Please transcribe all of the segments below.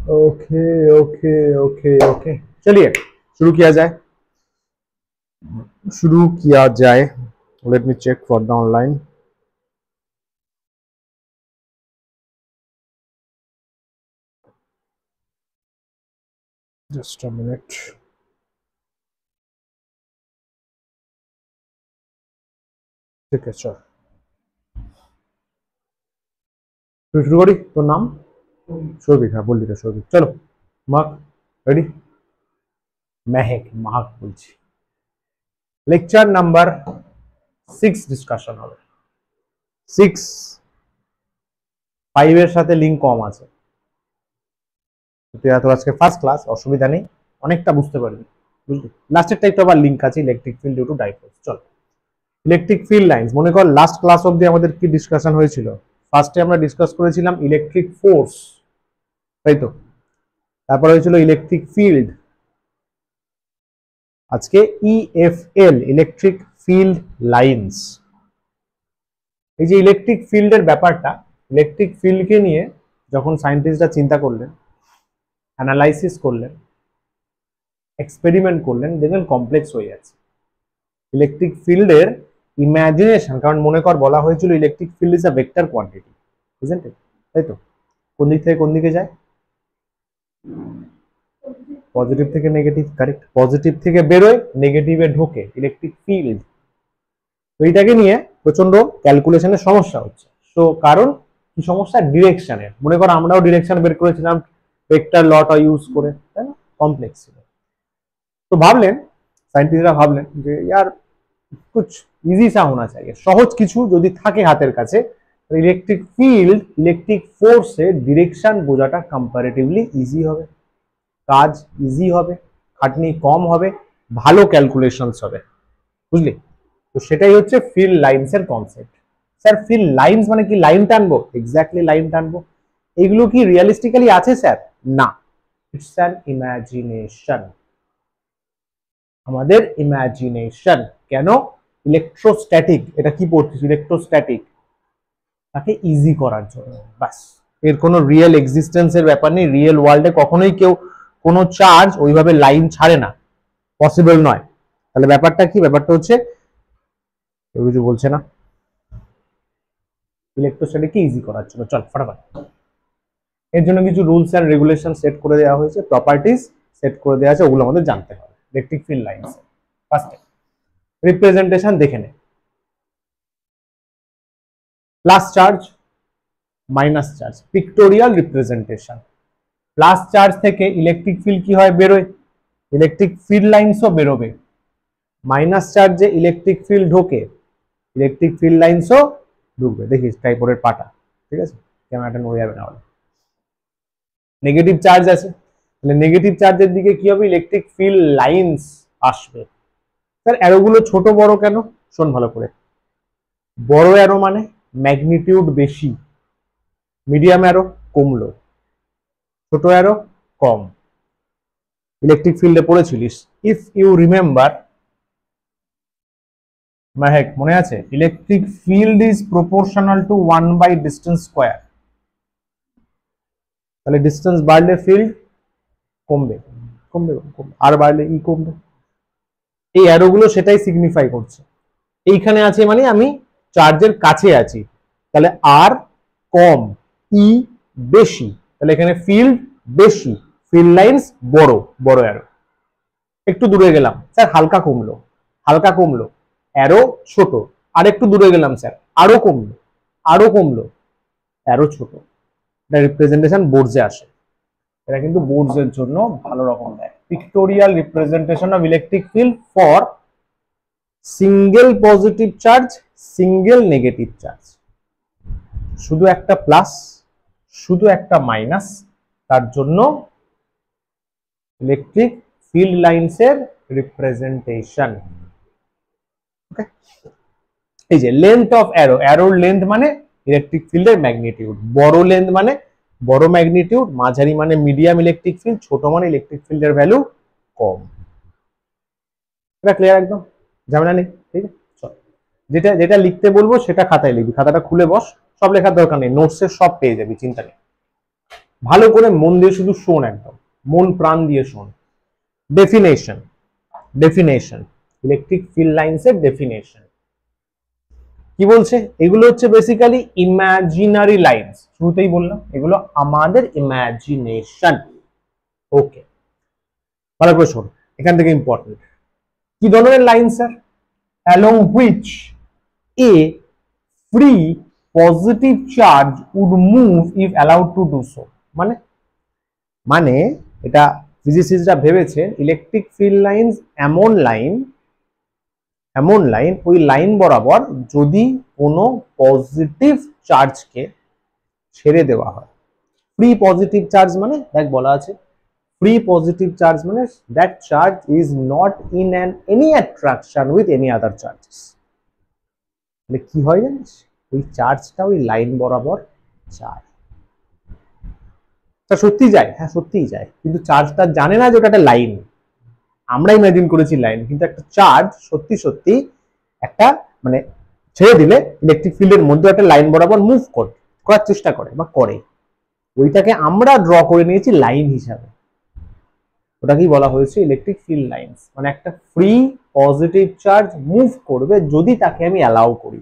Okay okay okay okay, चलिए शुरू किया जाए। Let me check for the online. Just a minute. ठीक है, चल তুই শুরু করি। তোর নাম? সৌভিক, হ্যাঁ বললি তো সৌভিক। চলো মাক, রেডি? মেহেক, মাহাক বলছি। লেকচার নাম্বার 6 ডিসকাশন হবে। 6 5 এর সাথে লিঙ্ক কম আছে। তুই এত আজকে ফার্স্ট ক্লাস, অসুবিধা নেই, অনেকটা বুঝতে পারবি, বুঝলি? লাস্টেরটা একটু আবার লিঙ্ক আছে, ইলেকট্রিক ফিল্ড ডিউ টু ডাইপোলস। চল, ইলেকট্রিক ফিল্ড লাইন্স। মনে কর লাস্ট ক্লাস অবধি আমাদের কি ডিসকাশন হয়েছিল? ফার্স্টে আমরা ডিসকাস করেছিলাম ইলেকট্রিক ফোর্স, তাই তো? তারপর হয়েছিল ইলেকট্রিক ফিল্ড। আজকে ইএফএল, ইলেকট্রিক ফিল্ড লাইন্স। এই যে ইলেকট্রিক ফিল্ডের ব্যাপারটা, ইলেকট্রিক ফিল্ডকে নিয়ে যখন সায়েন্টিস্টরা চিন্তা করলেন, অ্যানালাইসিস করলেন, এক্সপেরিমেন্ট করলেন, দেখলেন কমপ্লেক্স হয়ে যাচ্ছে ইলেকট্রিক ফিল্ডের ইমাজিনেশন। কারণ মনে কর বলা হয়েছিল electric field is a vector quantity, isn't it? তাই তো? কোন দিক থেকে কোন দিকে যায়? পজিটিভ থেকে নেগেটিভ, কারেক্ট। পজিটিভ থেকে বেরোয়, নেগেটিভে ঢোকে ইলেকট্রিক ফিল্ড। তো এইটাকে নিয়ে প্রচন্ড ক্যালকুলেশনের সমস্যা হচ্ছে। তো কারণ কি সমস্যা? ডিরেকশনের। মনে করো আমরাও ডিরেকশন বের করেছিলাম ভেক্টর লটা ইউজ করে, তাই না? কমপ্লেক্স ছিল। তো ভাবলেন, সায়েন্টিস্টরা ভাবলেন যে यार कुछ इजी सा होना चाहिए, সহজ কিছু যদি থাকে হাতের কাছে, ইলেকট্রিক ফিল্ড, ইলেকট্রিক ফোর্সে ডিরেকশন বোঝাটা কম্পারেটিভলি ইজি হবে, কাজ ইজি হবে, খাটনি কম হবে, ভালো ক্যালকুলেশনস হবে, বুঝলি? তো সেটাই হচ্ছে ফিল্ড লাইন্স এর কনসেপ্ট। স্যার ফিল্ড লাইন্স মানে কি লাইন টানবো? এক্স্যাক্টলি লাইন টানবো। এগুলো কি রিয়েলিস্টিক্যালি আছে স্যার? না, ইটস অ্যান ইমাজিনেশন, আমাদের ইমাজিনেশন। কেন? ইলেকট্রোস্ট্যাটিক, এটা কি পড়ছিস? ইলেকট্রোস্ট্যাটিক, তাকে ইজি করার জন্য, বাস। এর কোনো রিয়েল এক্সিস্টেন্সের ব্যাপার নেই। রিয়েল ওয়ার্ল্ডে কখনোই কেউ কোনো চার্জ ওইভাবে লাইন ছাড়ে না, পসিবল নয়। তাহলে ব্যাপারটা কি? ব্যাপারটা হচ্ছে কেউ কিছু বলছে না, ইলেকট্রোস্ট্যাটিককে ইজি করার জন্য। চল ফটাফট। এর জন্য কিছু রুলস অ্যান্ড রেগুলেশন সেট করে দেওয়া হয়েছে, প্রপার্টিজ সেট করে দেওয়া আছে, ওগুলো আমাদের জানতে হবে ইলেকট্রিক ফিল্ড লাইন্স। ফার্স্টে রিপ্রেজেন্টেশন দেখে নে। Plus charge, minus charge, pictorial representation. Plus charge থেকে ইলেকট্রিক ফিল্ড কি হয়? বেরোয়, ইলেকট্রিক ফিল্ড লাইন্সও বেরোবে। মাইনাস চার্জে ইলেকট্রিক ফিল্ড ঢোকে, ইলেকট্রিক ফিল্ড লাইন্সও ঢুকবে। দেখিস ট্রাইপডের পাটা, ঠিক আছে? ক্যামেরাটা নড়ে যাবে না হলে। নেগেটিভ চার্জ আছে, তাহলে নেগেটিভ চার্জের দিকে কি হবে? ইলেকট্রিক ফিল্ড লাইন্স আসবে। স্যার অ্যারোগুলো ছোট বড় কেন? শোন ভালো করে। বড় অ্যারো মানে ম্যাগনিটিউড বেশি, মিডিয়াম অ্যারো কমলো, ছোট অ্যারো কম। ইলেকট্রিক ফিল্ডে পড়েছিলিস, ইফ ইউ রিমেম্বার মাহেক, মনে আছে? Electric field is proportional to 1/ডিস্টেন্স স্কয়ার। তাহলে ডিস্টেন্স বাড়লে ফিল্ড কমবে, কমবে কমবে, আর বাড়লে ই কমবে। এই অ্যারোগুলো সেটাই সিগনিফাই করছে। এইখানে আছে মানে আমি চার্জের কাছে আছি, তাহলে আর কম, ই বেশি, তাহলে এখানে ফিল্ড বেশি, ফিল্ড লাইন্স বড়, বড় অ্যারো। একটু দূরে গেলাম, স্যার হালকা কমলো, হালকা কমলো, অ্যারো ছোট। আর একটু দূরে গেলাম স্যার, আরো কমলো, আরো কমলো, অ্যারো ছোট। এটা রিপ্রেজেন্টেশন বোর্ডসে আসে, এটা কিন্তু বোর্ডসের জন্য ভালো রকম দেয়। Pictorial representation of electric field for single positive charge, single negative charge, শুধু একটা প্লাস, শুধু একটা মাইনাস, তার জন্য ইলেকট্রিক ফিল্ড লাইন্সের রিপ্রেজেন্টেশন। ওকে, এই যে length of arrow, error length মানে ইলেকট্রিক ফিল্ডের ম্যাগনিটিউড। বড় লেন্থ মানে বড় ম্যাগনিটিউড, মাঝারি মানে মিডিয়াম ইলেকট্রিক ফিল্ড, ছোট মানে ইলেকট্রিক ফিল্ডের ভ্যালু কম। এটা ক্লিয়ার একদম, ঝামেলা নেই, ঠিক আছে? চল, যেটা যেটা লিখতে বলবো সেটা খাতায় লিখবি, খাতাটা খুলে বস, সব লেখার দরকার নেই, নোটসের সব পেয়ে যাবি, চিন্তা নেই। ভালো করে মন দিয়ে শুধু শোন, একদম মন প্রাণ দিয়ে শোন। Definition, definition, electric field lines এর ডেফিনেশন কি বলছে? এগুলো হচ্ছে বেসিক্যালি ইমাজিনারি লাইন্স। শুরুতেই বললাম এগুলো আমাদের ইমাজিনেশন। ওকে, ভালো করে শোন, এখান থেকে ইম্পর্টেন্ট। কি ধরনের line sir? along which a free positive charge would move if allowed to do so। মানে মানে এটা ফিজিসিস্টরা ভেবেছে ইলেকট্রিক ফিল্ড লাইন্স এমন লাইন ওই লাইন বরাবর যদি কোনো পজিটিভ চার্জকে ছেড়ে দেওয়া হয়। ফ্রি পজিটিভ চার্জ মানে দেখ বলা আছে ফ্রি পজিটিভ চার্জ মানে that charge is not in an any attraction with any other charges. তাহলে কি হয় জানিস? ওই চার্জটা ওই লাইন বরাবর যায়। তা সত্যি যায়? হ্যাঁ সত্যিই যায়, কিন্তু চার্জটা জানে না যে ওটা একটা লাইন। আমরা ইমাজিন করেছি লাইন, কিন্তু একটা চার্জ সত্যি সত্যি একটা মানে ছেড়ে দিলে ইলেকট্রিক ফিল্ডের মধ্যে একটা লাইন বরাবর মুভ করার চেষ্টা করে বা করে। ওইটাকে আমরা ড্র করে নিয়েছি লাইন হিসাবে। ওটাকেই বলা হয়েছে ইলেকট্রিক ফিল্ড লাইন্স। মানে একটা ফ্রি পজিটিভ চার্জ মুভ করবে যদি তাকে আমি অ্যালাউ করি।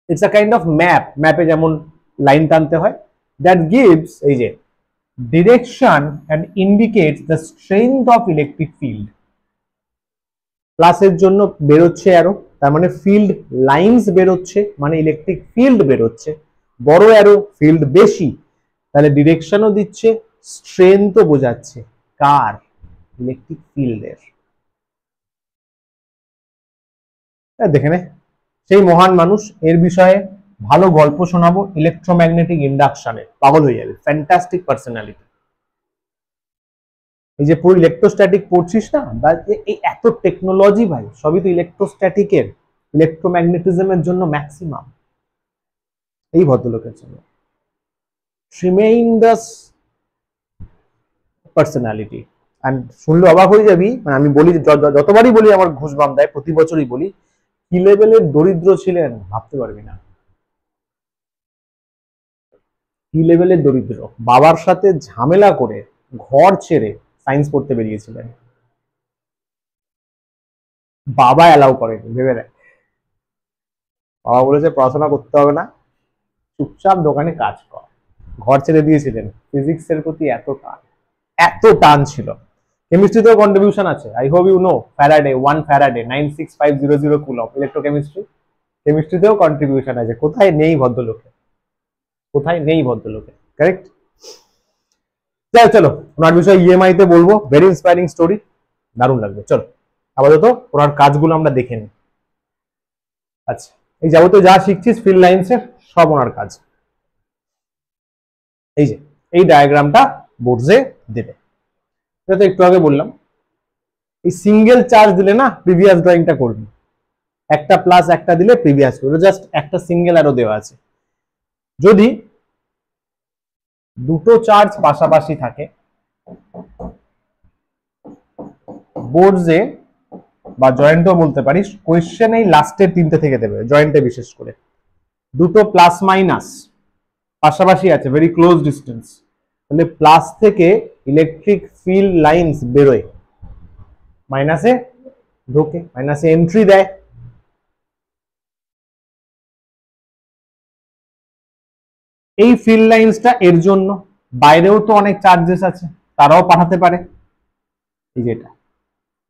It's a kind of map. ম্যাপে যেমন লাইন টানতে হয়, দ্যাট গিভস এই যে direction and indicates the strength of electric field. প্লাসের জন্য বেরোচ্ছে অ্যারো, তার মানে ফিল্ড লাইন্স বেরোচ্ছে, মানে ইলেকট্রিক ফিল্ড বেরোচ্ছে। বড় অ্যারো ফিল্ড বেশি, তাহলে ডিরেকশনও দিচ্ছে, স্ট্রেংথও বোঝাচ্ছে। কার? ইলেকট্রিক ফিল্ডের। দেখে নে, সেই মহান মানুষ। এর বিষয়ে ভালো গল্প শোনাবো, ইলেকট্রোম্যাগনেটিক ইন্ডাকশনের, পাগল হয়ে যাবে। Fantastic personality. এই যে পুরো ইলেকট্রোস্ট্যাটিক পড়ছিস না, বা এই এত টেকনোলজি ভাই, সবই তো ইলেকট্রোস্ট্যাটিকের, ইলেকট্রোম্যাগনেটিজমের জন্য ম্যাক্সিমাম। এই ভদ্রলোকের জন্য ট্রিমেন্ডাস পার্সোনালিটি। এন্ড শুনলে অবাক হয়ে যাবি, মানে আমি বলি যতবারই বলি আমার ঘুষবাম দেয়, প্রতি বছরই বলি, কি লেভেলের দরিদ্র ছিলেন ভাবতে পারবি না। কি লেভেলের দরিদ্র, বাবার সাথে ঝামেলা করে ঘর ছেড়ে সায়েন্স পড়তে বেরিয়েছিলেন। বাবা অ্যালাউ করেনি, ভেবে দেখ। বাবা বলেছে পড়াশোনা করতে হবে না, চুপচাপ দোকানে কাজ কর। ঘর ছেড়ে দিয়েছিলেন। ফিজিক্সের প্রতি এত টান ছিল। কেমিস্ট্রিতেও কন্ট্রিবিউশন আছে। I hope you know Faraday, 1 Faraday 96500 coulomb electrochemistry. কেমিস্ট্রিতেও কন্ট্রিবিউশন আছে। কোথায় নেই ভদ্রলোকে, কোথায় নেই ভদ্রলোকে, কারেক্ট। চলো ওনার বিষয়ে ইএমআই তে বলবো, ভেরি ইন্সপায়ারিং স্টোরি, দারুণ লাগবে। চলো আপাতত ওনার কাজগুলো আমরা দেখে নিই। আচ্ছা, এই যাবতীয় যা শিখছিস ফিল্ড লাইন্সের সব ওনার কাজ। এই যে এই ডায়াগ্রামটা বোর্ডে দেবে, এটা তো একটু আগে বললাম। এই সিঙ্গেল চার্জ দিলে না প্রিভিয়াস ড্রয়িংটা করবি, একটা প্লাস একটা দিলে প্রিভিয়াস করবে, জাস্ট একটা সিঙ্গেল অ্যারো দেওয়া আছে। যদি দুটো চার্জ পাশাপাশি থাকে বোর্ডে বা জয়েন্টও বলতে পারিস, কোয়েশ্চেন এই লাস্টের তিনটে থেকে দেবে, জয়েন্টে বিশেষ করে। দুটো প্লাস মাইনাস পাশাপাশি আছে, ভেরি ক্লোজ ডিস্টেন্স, তাহলে প্লাস থেকে ইলেকট্রিক ফিল্ড লাইন্স বেরোয়, মাইনাসে ঢোকে, মাইনাসে এন্ট্রি দেয়। এই ফিল্ড লাইন্সটা এর জন্য, বাইরেও তো অনেক চার্জেস আছে, তারাও পাঠাতে পারে। এই যেটা,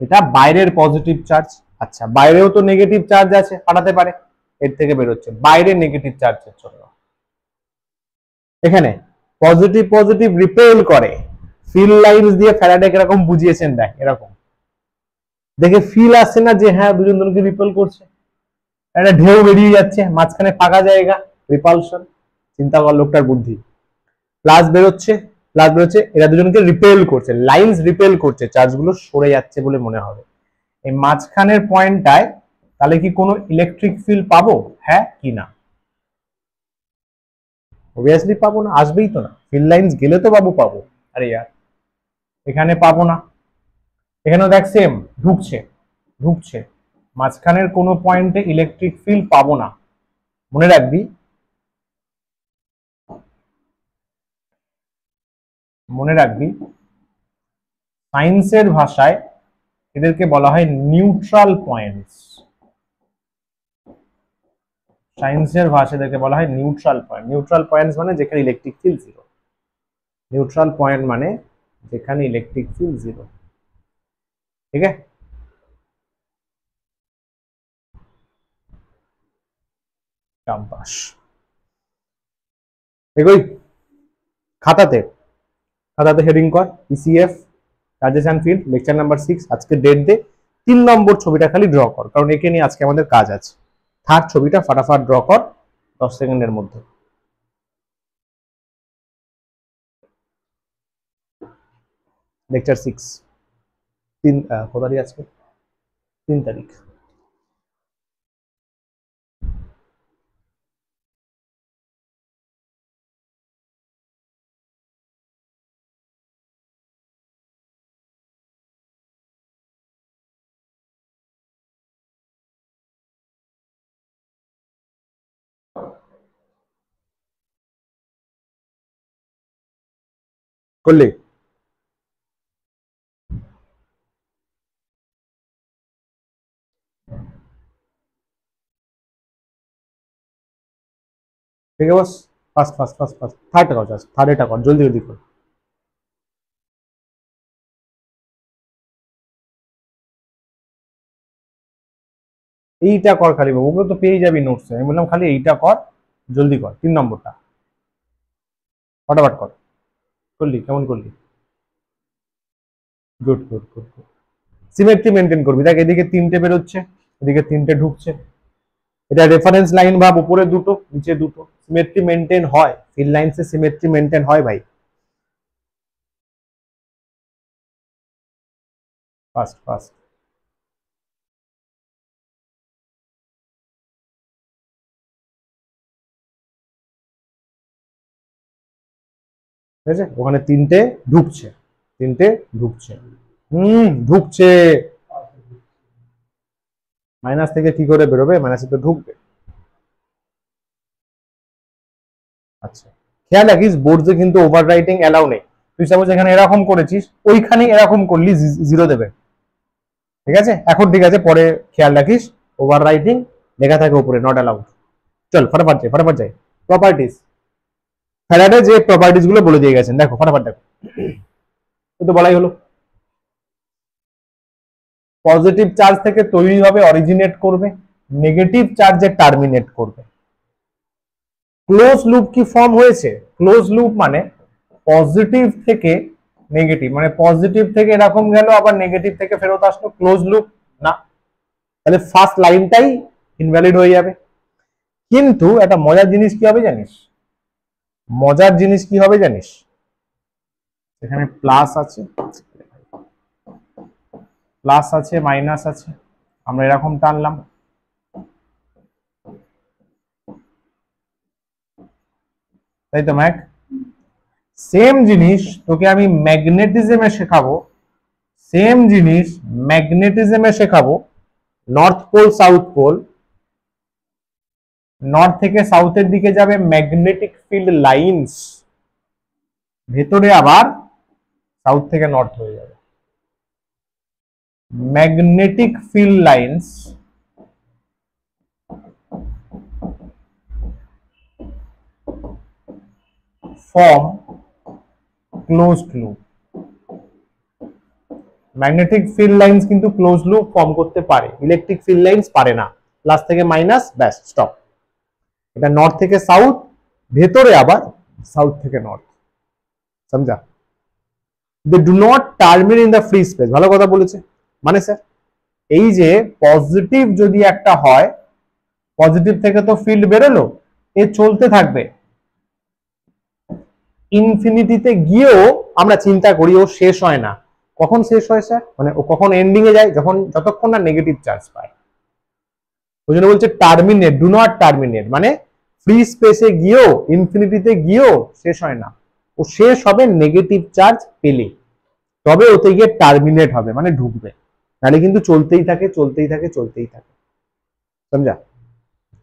এটা বাইরের পজিটিভ চার্জ। আচ্ছা, বাইরেও তো নেগেটিভ চার্জ আছে, পাঠাতে পারে। এর থেকে বেরোচ্ছে বাইরে নেগেটিভ চার্জের জন্য। এখানে পজিটিভ পজিটিভ রিপেল করে। ফিল্ড লাইন্স দিয়ে ফ্যারাডে এরকম বুঝিয়েছেন, দেখ এরকম দেখে ফিল আসছে না যে হ্যাঁ দুজন দুজনকে রিপেল করছে, একটা ঢেউ বেরিয়ে যাচ্ছে, মাঝখানে ফাঁকা জায়গা, রিপালশন। চিন্তা কর লোকটার বুদ্ধি। প্লাস বেরোচ্ছে, এরা দুজনকে রিপেল করছে, লাইন্স রিপেল করছে, চার্জগুলো সরে যাচ্ছে বলে মনে হবে। এই মাঝখানের পয়েন্টটায় তাহলে কি কোনো ইলেকট্রিক ফিল্ড পাবো? হ্যাঁ কি না? অবভিয়াসলি পাবো না, আসবেই তো না। ফিল্ড লাইন্স গেলে তো পাবো। আরে ইয়ার, এখানে পাবো না। এখানেও দেখ সেম, ঢুকছে মাঝখানের কোনো পয়েন্টে ইলেকট্রিক ফিল্ড পাবো না। মনে রাখবি মনে রাখবি সায়েন্সের ভাষায় এদেরকে বলা হয় নিউট্রাল পয়েন্টস। সায়েন্সের ভাষায় এদেরকে বলা হয় নিউট্রাল পয়েন্ট। নিউট্রাল পয়েন্টস মানে যেখানে electric field zero. Neutral point মানে যেখানে ইলেকট্রিক ফিল্ড জিরো। ঠিক আছে, চাম্পাস এগোই। খাতাতে খাতাতে হেডিং কর ECF charges and field lecture number 6। আজকে ডেট দে, 3 নম্বর ছবিটা খালি ড্র কর, কারণ একে নিয়ে আজকে আমাদের কাজ আছে। থার্ড ছবিটা ফাটাফাট ড্র কর 10 সেকেন্ডের মধ্যে। লেকচার 6 কত তারিখ আজকে? 3 তারিখ। করলি? ঠিক আছে বস, ফাস্ট ফাস্ট ফাস্ট ফাস্ট। থার্ডটা কর, থার্ডটা কর, জলদি জলদি কর। এইটা কর খালি বাবু, ওগুলো তো পেয়ে যাবি নোটসে। আমি বললাম খালি এইটা কর, জলদি কর। 3 নম্বরটা ফটাফট কর। করলি? কেমন করলি? Good good good good. Symmetry maintain করবি। দেখ এদিকে 3টে বেরোচ্ছে, এদিকে 3টে ঢুকছে। এটা রেফারেন্স লাইন ভাব, উপরে দুটো নিচে দুটো। সিমেট্রি মেনটেন হয়, ফিল লাইনসে সিমেট্রি মেনটেন হয় ভাই। Fast fast. ঠিক আছে, ওখানে 3টে ঢুকছে, 3টে ঢুকছে। ঢুকছে। মাইনাস থেকে কি করে বেরোবে? মাইনাসে তো ঢুকবে। আচ্ছা, খেয়াল রাখিস বোর্ডে কিন্তু ওভাররাইটিং অ্যালাউ নেই। তুই সাপোজ এখানে এরকম করেছিস, ওইখানে এরকম করলি, জিরো দেবে। ঠিক আছে, এখন ঠিক আছে, পরে খেয়াল রাখিস ওভাররাইটিং লেখা থাকে উপরে, নট অ্যালাউড। চল ফটাফট যাই, ফটাফট যাই। প্রপার্টিজ, ফ্যারাডে যে প্রপার্টিজ গুলো বলে দিয়ে গেছেন, দেখো ফটাফট দেখো। এই তো বলাই হলো, পজিটিভ চার্জ থেকে তৈরি হবে, অরিজিনেট করবে, নেগেটিভ চার্জে টার্মিনেট করবে। ক্লোজ লুপ কি ফর্ম হয়েছে? ক্লোজ লুপ মানে পজিটিভ থেকে নেগেটিভ, মানে পজিটিভ থেকে এরকম গেল, আবার নেগেটিভ থেকে ফেরত আসলো, ক্লোজ লুপ না। তাহলে ফার্স্ট লাইনটাই ইনভ্যালিড হয়ে যাবে। কিন্তু একটা মজার জিনিস কি হবে জানিস? মজার জিনিস কি হবে জানিস? এখানে প্লাস আছে, প্লাস আছে, মাইনাস আছে, আমরা এরকম টানলাম, তাই তো ম্যাক? সেম জিনিস তোকে আমি ম্যাগনেটিজমে শেখাবো, সেম জিনিস ম্যাগনেটিজমে শেখাবো। North pole south pole, north থেকে সাউথের দিকে যাবে ম্যাগনেটিক ফিল্ড লাইন্স, ভেতরে আবার সাউথ থেকে নর্থ হয়ে যাবে। Magnetic field lines form closed loop. Magnetic field lines কিন্তু ক্লোজ লুপ ফর্ম করতে পারে, ইলেকট্রিক ফিল্ড লাইন্স পারে না। প্লাস থেকে মাইনাস, ব্যাস স্টপ। এটা নর্থ থেকে সাউথ, ভেতরে আবার সাউথ থেকে নর্থ, সমঝা? They do not terminate in the free space. ভালো কথা বলেছে। মানে স্যার এই যে পজিটিভ যদি একটা হয়, পজিটিভ থেকে তো ফিল্ড বেরোলো, এ চলতে থাকবে, ইনফিনিটিতে গিয়েও আমরা চিন্তা করি ও শেষ হয় না। কখন শেষ হয় স্যার? মানে ও কখন এন্ডিং এ যায়? যখন, যতক্ষণ না নেগেটিভ চার্জ পায়। ওই জন্য বলছে টার্মিনেট, ডু নট টার্মিনেট, মানে ফ্রি স্পেসে গিয়েও, ইনফিনিটিতে গিয়েও শেষ হয় না। ও শেষ হবে নেগেটিভ চার্জ পেলে, তবে ওতে গিয়ে টার্মিনেট হবে, মানে ঢুকবে। নাহলে কিন্তু চলতেই থাকে, চলতেই থাকে, চলতেই থাকে, সমঝা?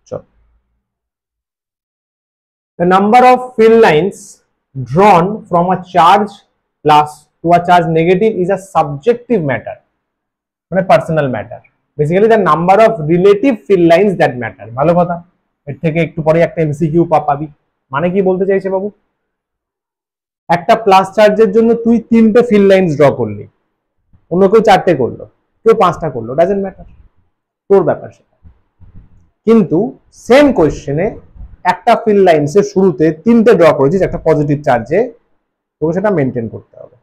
চল, the number of field lines drawn from a charge plus to a charge negative is a subjective matter, মানে personal matter. Basically the number of relative field lines that matter. ভালো কথা, এর থেকে একটু পরে একটা এমসিকিউ পাবি। মানে কি বলতে চাইছে বাবু, একটা প্লাস চার্জের জন্য তুই 3টে ফিল লাইন্স ড্র করলি, অন্য কেউ 4টে করলো, কেউ 5টা করলো, ডাজন্ট ম্যাটার, তোর ব্যাপার সেটা। কিন্তু সেম কোয়েশ্চেনে একটা ফিল লাইন্সের শুরুতে 3টে ড্র করেছিস একটা পজিটিভ চার্জে, তোকে সেটা মেনটেন করতে হবে।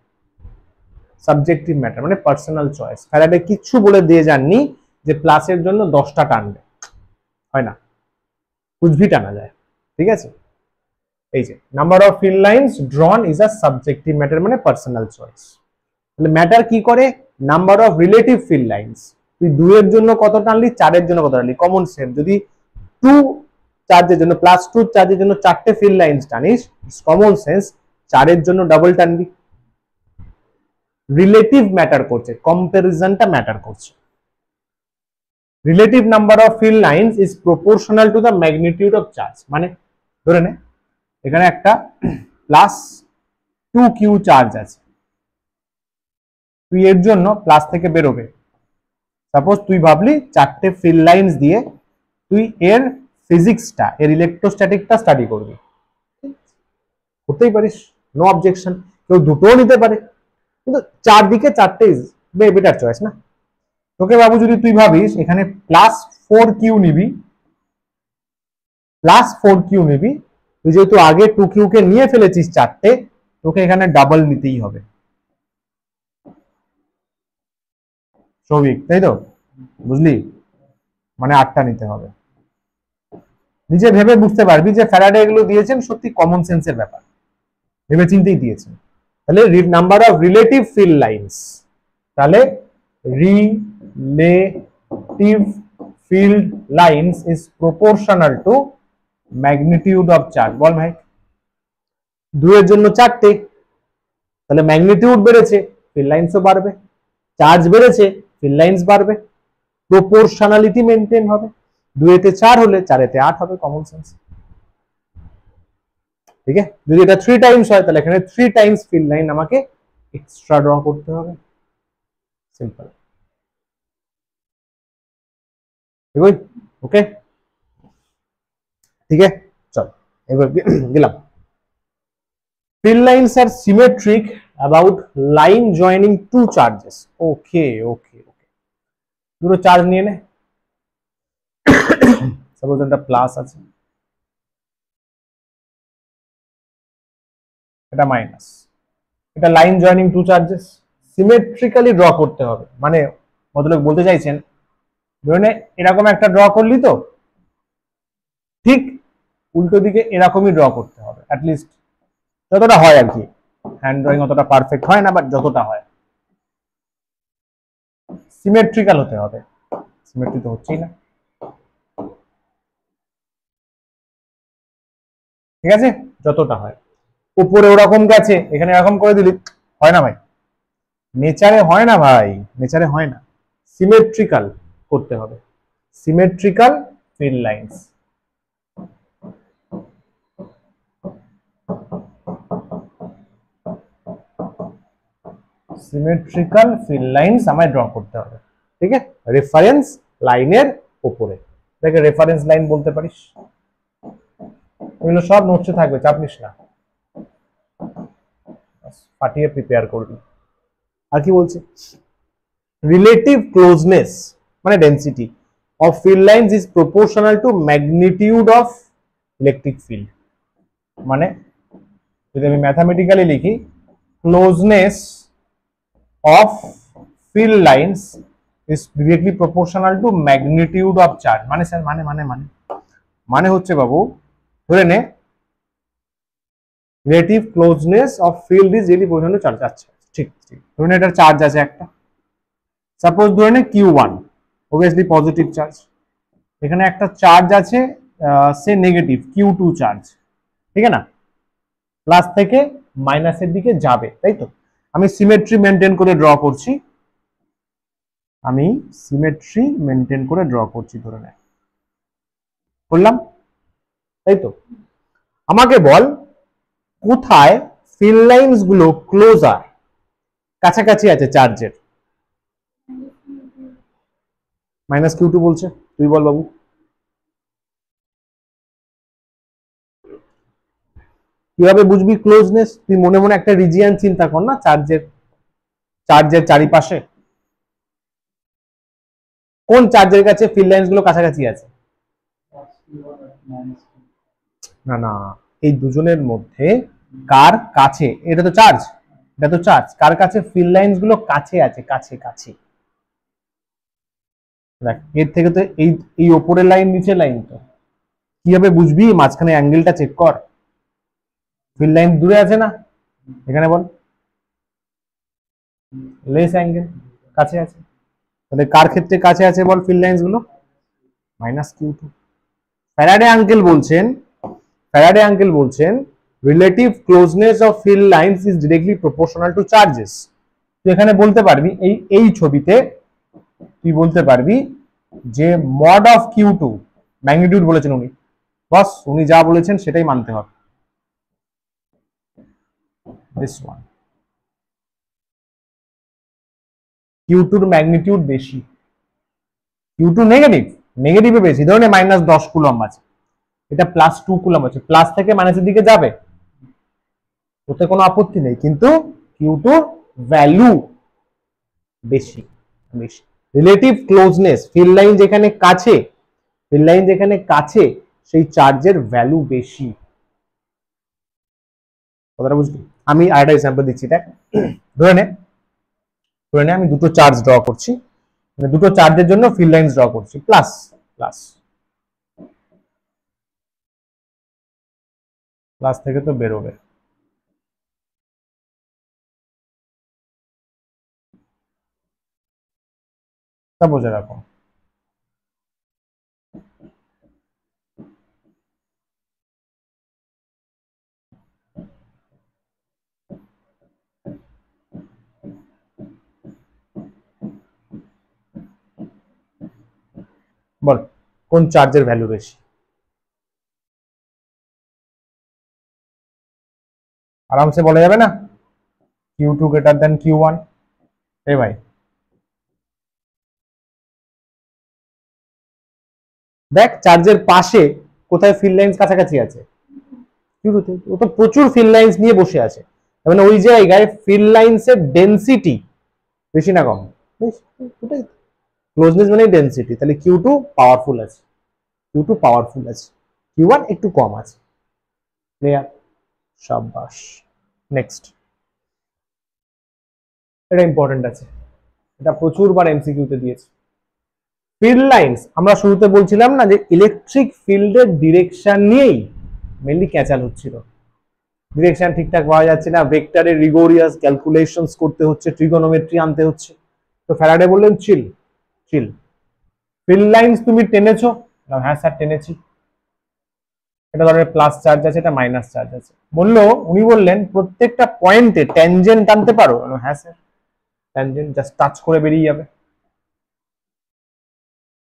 সাবজেক্টিভ ম্যাটার মানে পার্সোনাল চয়েস। ফ্যারাডে কিচ্ছু বলে দিয়ে যাননি যে প্লাসের জন্য 10টা টানবে, হয় না, কুছভি টানা যায়, ঠিক আছে। এই যে number of field lines drawn is a subjective matter মানে পার্সোনাল চয়েস। তাহলে ম্যাটার কি করে, number of relative field lines, তুই 2 এর জন্য কত টানলি, 4 এর জন্য কত টানলি, কমন সেন্স। যদি 2 চার্জের জন্য প্লাস 2 চার্জের জন্য 4টে ফিল লাইন্স টানিস, কমন সেন্স 4 এর জন্য ডাবল টানবি। রিলেটিভ ম্যাটার করছে, কম্পারিজনটা ম্যাটার করছে। Relative number of field lines is proportional to the magnitude of charge. মানে ধরে নে এখানে একটা প্লাস 2q চার্জ আছে, তুই এর জন্য প্লাস থেকে বেরোবে, সাপোজ তুই ভাবলি 4টে ফিল লাইন্স দিয়ে তুই এর ফিজিক্সটা, এর ইলেকট্রোস্ট্যাটিকটা স্টাডি করবি, করতেই পারিস, নো অবজেকশন। কেউ দুটোও নিতে পারে, কিন্তু চারদিকে 4টে ইজ বেটার চয়েস না। তোকে বাবু যদি তুই ভাবিস এখানে প্লাস 4q নিবি, তুই যেহেতু আগে 2q কে নিয়ে ফেলেছিস 4টে, তোকে এখানে ডাবল নিতেই হবে সৌভিক, তাই তো? বুঝলি, মানে 8টা নিতে হবে। নিজে ভেবে বুঝতে পারবি যে ফ্যারাডে এগুলো দিয়েছেন সত্যি কমন সেন্সের ব্যাপার, ভেবে চিন্তেই দিয়েছেন। তাহলে number of relative field lines, তাহলে relative field lines is proportional to magnitude of charge. বল ভাই, 2 এর জন্য 4টে, তাহলে ম্যাগনিটিউড বেড়েছে, ফিল লাইন্সও বাড়বে, চার্জ বেড়েছে, ফিল লাইন্স বাড়বে, প্রপোর্শনালিটি মেনটেন হবে। 2 এতে 4 হলে 4 এতে 8 হবে, কমন সেন্স, ঠিক আছে। যদি এটা 3 টাইমস হয় তাহলে এখানে 3 টাইমস ফিল লাইন আমাকে এক্সট্রা ড্র করতে হবে, সিম্পল। ওকে, ঠিক আছে, চল এবার গেলাম। Fill lines are symmetric about line joining 2 charges. Okay. দুটো চার্জ নিয়ে নে, সাপোজ একটা প্লাস আছে, এটা মাইনাস, এটা line joining 2 charges, symmetrically draw করতে হবে। মানে ভদ্রলোক বলতে চাইছেন, ধরে নে এরকম একটা ড্র করলি তো, ঠিক উল্টো দিকে এরকমই ড্র করতে হবে, অ্যাটলিস্ট যতটা হয় আর কি। হ্যান্ড ড্রয়িং অতটা পারফেক্ট হয় না, বাট যতটা হয় সিমেট্রিক্যাল হতে হবে। সিমেট্রি তো হচ্ছেই না, ঠিক আছে, যতটা হয়। উপরে ওরকম গেছে, এখানে এরকম করে দিলি, হয় না ভাই, নেচারে হয় না ভাই, নেচারে হয় না, সিমেট্রিক্যাল করতে হবে, symmetrical field lines. Symmetrical field lines আমায় ড্র করতে হবে, ঠিক আছে, রেফারেন্স লাইনের উপরে, দেখে রেফারেন্স লাইন বলতে পারিস। এগুলো সব নোটসে থাকবে, চাপ নিস না, ফাটিয়ে প্রিপেয়ার করবি। আর কি বলছে, রিলেটিভ ক্লোজনেস মানে density of field lines is proportional to magnitude of electric field. মানে যদি আমি ম্যাথামেটিক্যালি লিখি, closeness of fill lines is directly proportional to magnitude of charge। মানে স্যার মানে হচ্ছে বাবু, ধরে নে relative closeness of field is really proportional to charge। আচ্ছা ঠিক, ধরে নে এটার চার্জ আছে একটা, সাপোজ ধরে নে q1, obviously পজিটিভ চার্জ, এখানে একটা চার্জ আছে সে নেগেটিভ q2 চার্জ, ঠিক আছে না, প্লাস থেকে মাইনাসের দিকে যাবে, তাই তো। আমি সিমেট্রি মেনটেন করে ড্র করছি, ধরে নেয় করলাম, তাই তো। আমাকে বল কোথায় ফিল লাইন্স গুলো ক্লোজার, কাছাকাছি আছে চার্জের। মাইনাস কিউ টু বলছে, তুই বল বাবু। কিভাবে বুঝবি ক্লোজনেস? তুই মনে মনে একটা রিজিয়ন চিন্তা কর না চার্জের, চার্জের চারিপাশে কোন চার্জের কাছে ফিল লাইন্স গুলো কাছাকাছি আছে? না না, এই দুজনের মধ্যে কার কাছে, এটা তো চার্জ, এটা তো চার্জ, কার কাছে ফিল লাইন্স গুলো কাছে আছে, কাছে কাছে। দেখ এর থেকে তো এই এই ওপরের লাইন নিচের লাইন, তো কিভাবে বুঝবি? মাঝখানে অ্যাঙ্গেলটা চেক কর, ফিল লাইন দূরে আছে না, এখানে বল লেস অ্যাঙ্গেল, কাছে আছে। তাহলে কার ক্ষেত্রে কাছে আছে বল ফিল লাইন্স গুলো? Minus Q two. Faraday uncle বলছেন, ফ্যারাডে আঙ্কেল বলছেন relative closeness of field lines is directly proportional to charges. তুই এখানে বলতে পারবি এই এই ছবিতে তুই বলতে পারবি যে mod of Q two, magnitude বলেছেন উনি, বস উনি যা বলেছেন সেটাই মানতে হবে। দিস ওয়ান, কিউ টুর ম্যাগনিটিউড বেশি, কিউ টু নেগেটিভ, নেগেটিভে বেশি, ধরুন মাইনাস 10 কুলম্ব আছে, এটা প্লাস 2 কুলম্ব আছে, প্লাস থেকে মাইনাসের দিকে যাবে, ওতে কোনো আপত্তি নেই, কিন্তু কিউ টুর ভ্যালু বেশি, বেশি। রিলেটিভ ক্লোজনেস, ফিল লাইন যেখানে কাছে, ফিল লাইন যেখানে কাছে সেই চার্জের ভ্যালু বেশি। কথাটা বুঝলি? আমি আরেকটা এক্সাম্পল দিচ্ছি, দেখ ধরে নে, ধরে নে আমি দুটো চার্জ ড্র করছি, মানে দুটো চার্জের জন্য ফিল লাইন্স ড্র করছি, প্লাস প্লাস প্লাস থেকে তো বেরোবে, তা বোঝা রাখো। বল কোন চার্জের ভ্যালু বেশি? আরামসে বলা যাবে না, Q two greater than Q one. এ ভাই দেখ চার্জের পাশে কোথায় ফিল লাইন্স কাছাকাছি আছে, কিউ টু তে। ও তো প্রচুর ফিল লাইন্স নিয়ে বসে আছে, মানে ওই জায়গায় ফিল লাইন্স এর ডেন্সিটি বেশি না কম? ওটাই ক্লোজনেস মানে ডেন্সিটি, তাহলে কিউ টু পাওয়ারফুল আছে, কিউ টু পাওয়ারফুল আছে, কিউ ওয়ান একটু কম আছে। ক্লিয়ার? সাবাস। নেক্সট, এটা ইম্পর্টেন্ট আছে, এটা প্রচুর বার এমসিকিউ তে দিয়েছে। ফিল্ড লাইন্স, আমরা শুরুতে বলছিলাম না যে ইলেকট্রিক ফিল্ডের ডিরেকশন নিয়েই মেনলি ক্যাচাল হচ্ছিল, ডিরেকশন ঠিকঠাক পাওয়া যাচ্ছে না, ভেক্টরের রিগোরিয়াস ক্যালকুলেশনস করতে হচ্ছে, ট্রিগোনোমেট্রি আনতে হচ্ছে। তো ফ্যারাডে বললেন চিল, চিল, ফিল্ড লাইন্স তুমি টেনেছো? হ্যাঁ স্যার টেনেছি। এটা ধরনের প্লাস চার্জ আছে, এটা মাইনাস চার্জ আছে। বললো, উনি বললেন প্রত্যেকটা পয়েন্টে ট্যানজেন্ট টানতে পারো? হ্যাঁ স্যার, ট্যানজেন্ট জাস্ট টাচ করে বেরিয়ে যাবে,